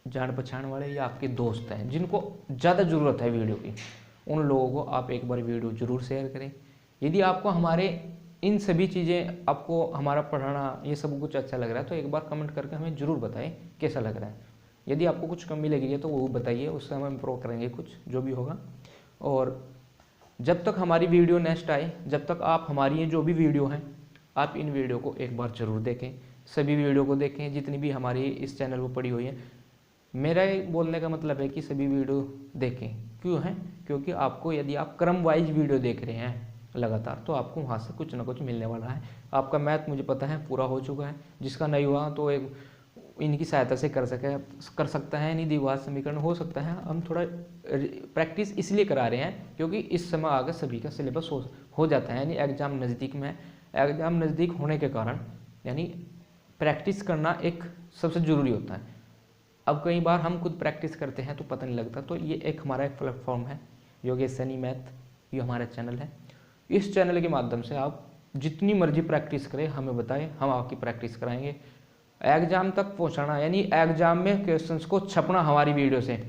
जान पहचान वाले या आपके दोस्त हैं जिनको ज़्यादा ज़रूरत है वीडियो की, उन लोगों को आप एक बार वीडियो ज़रूर शेयर करें। यदि आपको हमारे इन सभी चीज़ें, आपको हमारा पढ़ाना ये सब कुछ अच्छा लग रहा है तो एक बार कमेंट करके हमें ज़रूर बताएं कैसा लग रहा है। यदि आपको कुछ कमी लगी है तो वो बताइए, उससे हम इम्प्रूव करेंगे कुछ जो भी होगा। और जब तक हमारी वीडियो नेक्स्ट आए, जब तक आप हमारी ये जो भी वीडियो हैं, आप इन वीडियो को एक बार ज़रूर देखें, सभी वीडियो को देखें जितनी भी हमारी इस चैनल पर पड़ी हुई है। मेरा बोलने का मतलब है कि सभी वीडियो देखें। क्यों है, क्योंकि आपको यदि आप क्रम वाइज वीडियो देख रहे हैं लगातार तो आपको वहाँ से कुछ ना कुछ मिलने वाला है। आपका मैथ मुझे पता है पूरा हो चुका है, जिसका नहीं हुआ तो एक इनकी सहायता से कर सकता है। नहीं द्विघात समीकरण हो सकता है, हम थोड़ा प्रैक्टिस इसलिए करा रहे हैं क्योंकि इस समय आगे सभी का सिलेबस हो जाता है, यानी एग्ज़ाम नज़दीक में, एग्ज़ाम नज़दीक होने के कारण यानी प्रैक्टिस करना एक सबसे ज़रूरी होता है। अब कई बार हम खुद प्रैक्टिस करते हैं तो पता नहीं लगता, तो ये एक हमारा एक प्लेटफॉर्म है योगेश सैनी मैथ, ये हमारा चैनल है। इस चैनल के माध्यम से आप जितनी मर्जी प्रैक्टिस करें, हमें बताएं, हम आपकी प्रैक्टिस कराएंगे। एग्जाम तक पहुंचाना, यानी एग्जाम में क्वेश्चंस को छपना हमारी वीडियो से,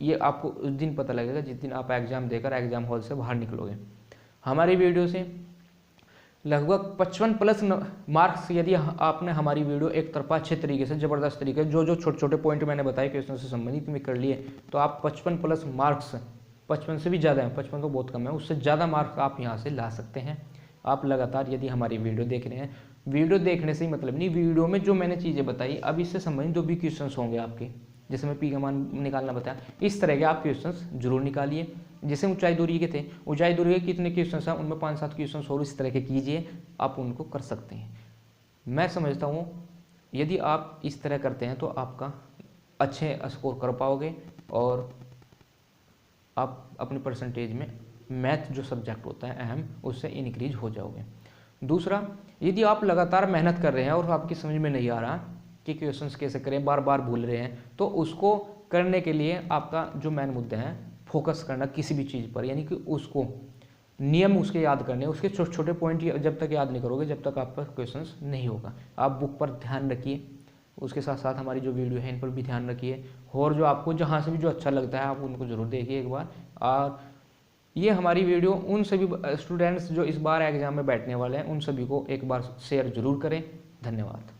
ये आपको उस दिन पता लगेगा जिस दिन आप एग्जाम देकर एग्जाम हॉल से बाहर निकलोगे। हमारी वीडियो से लगभग 55+ मार्क्स यदि आपने हमारी वीडियो एक तरफा अच्छे तरीके से, ज़बरदस्त तरीके से, जो छोटे छोटे पॉइंट मैंने बताए क्वेश्चन से संबंधित में कर लिए, तो आप 55+ मार्क्स, 55 से भी ज़्यादा है, 55 तो बहुत कम है, उससे ज़्यादा मार्क्स आप यहाँ से ला सकते हैं। आप लगातार यदि हमारी वीडियो देख रहे हैं, वीडियो देखने से ही मतलब नहीं, वीडियो में जो मैंने चीज़ें बताई अब इससे संबंधित जो भी क्वेश्चन होंगे आपके, जैसे मैं पी का मान निकालना बताया, इस तरह के आप क्वेश्चन जरूर निकालिए। जैसे ऊंचाई दूरी के थे, ऊंचाई दूरी के कितने क्वेश्चन हैं, उनमें 5-7 क्वेश्चन और इस तरह के कीजिए, आप उनको कर सकते हैं। मैं समझता हूँ यदि आप इस तरह करते हैं तो आपका अच्छे स्कोर कर पाओगे और आप अपनी परसेंटेज में मैथ जो सब्जेक्ट होता है अहम, उससे इनक्रीज हो जाओगे। दूसरा, यदि आप लगातार मेहनत कर रहे हैं और आपकी समझ में नहीं आ रहा कि क्वेश्चंस कैसे करें, बार बार भूल रहे हैं, तो उसको करने के लिए आपका जो मेन मुद्दा है, फोकस करना किसी भी चीज़ पर, यानी कि उसको नियम उसके याद करने, उसके छोटे छोटे पॉइंट जब तक याद नहीं करोगे जब तक आपका क्वेश्चंस नहीं होगा। आप बुक पर ध्यान रखिए, उसके साथ साथ हमारी जो वीडियो है इन पर भी ध्यान रखिए, और जो आपको जहाँ से भी जो अच्छा लगता है आप उनको ज़रूर देखिए एक बार। और ये हमारी वीडियो उन सभी स्टूडेंट्स जो इस बार एग्जाम में बैठने वाले हैं उन सभी को एक बार शेयर जरूर करें। धन्यवाद।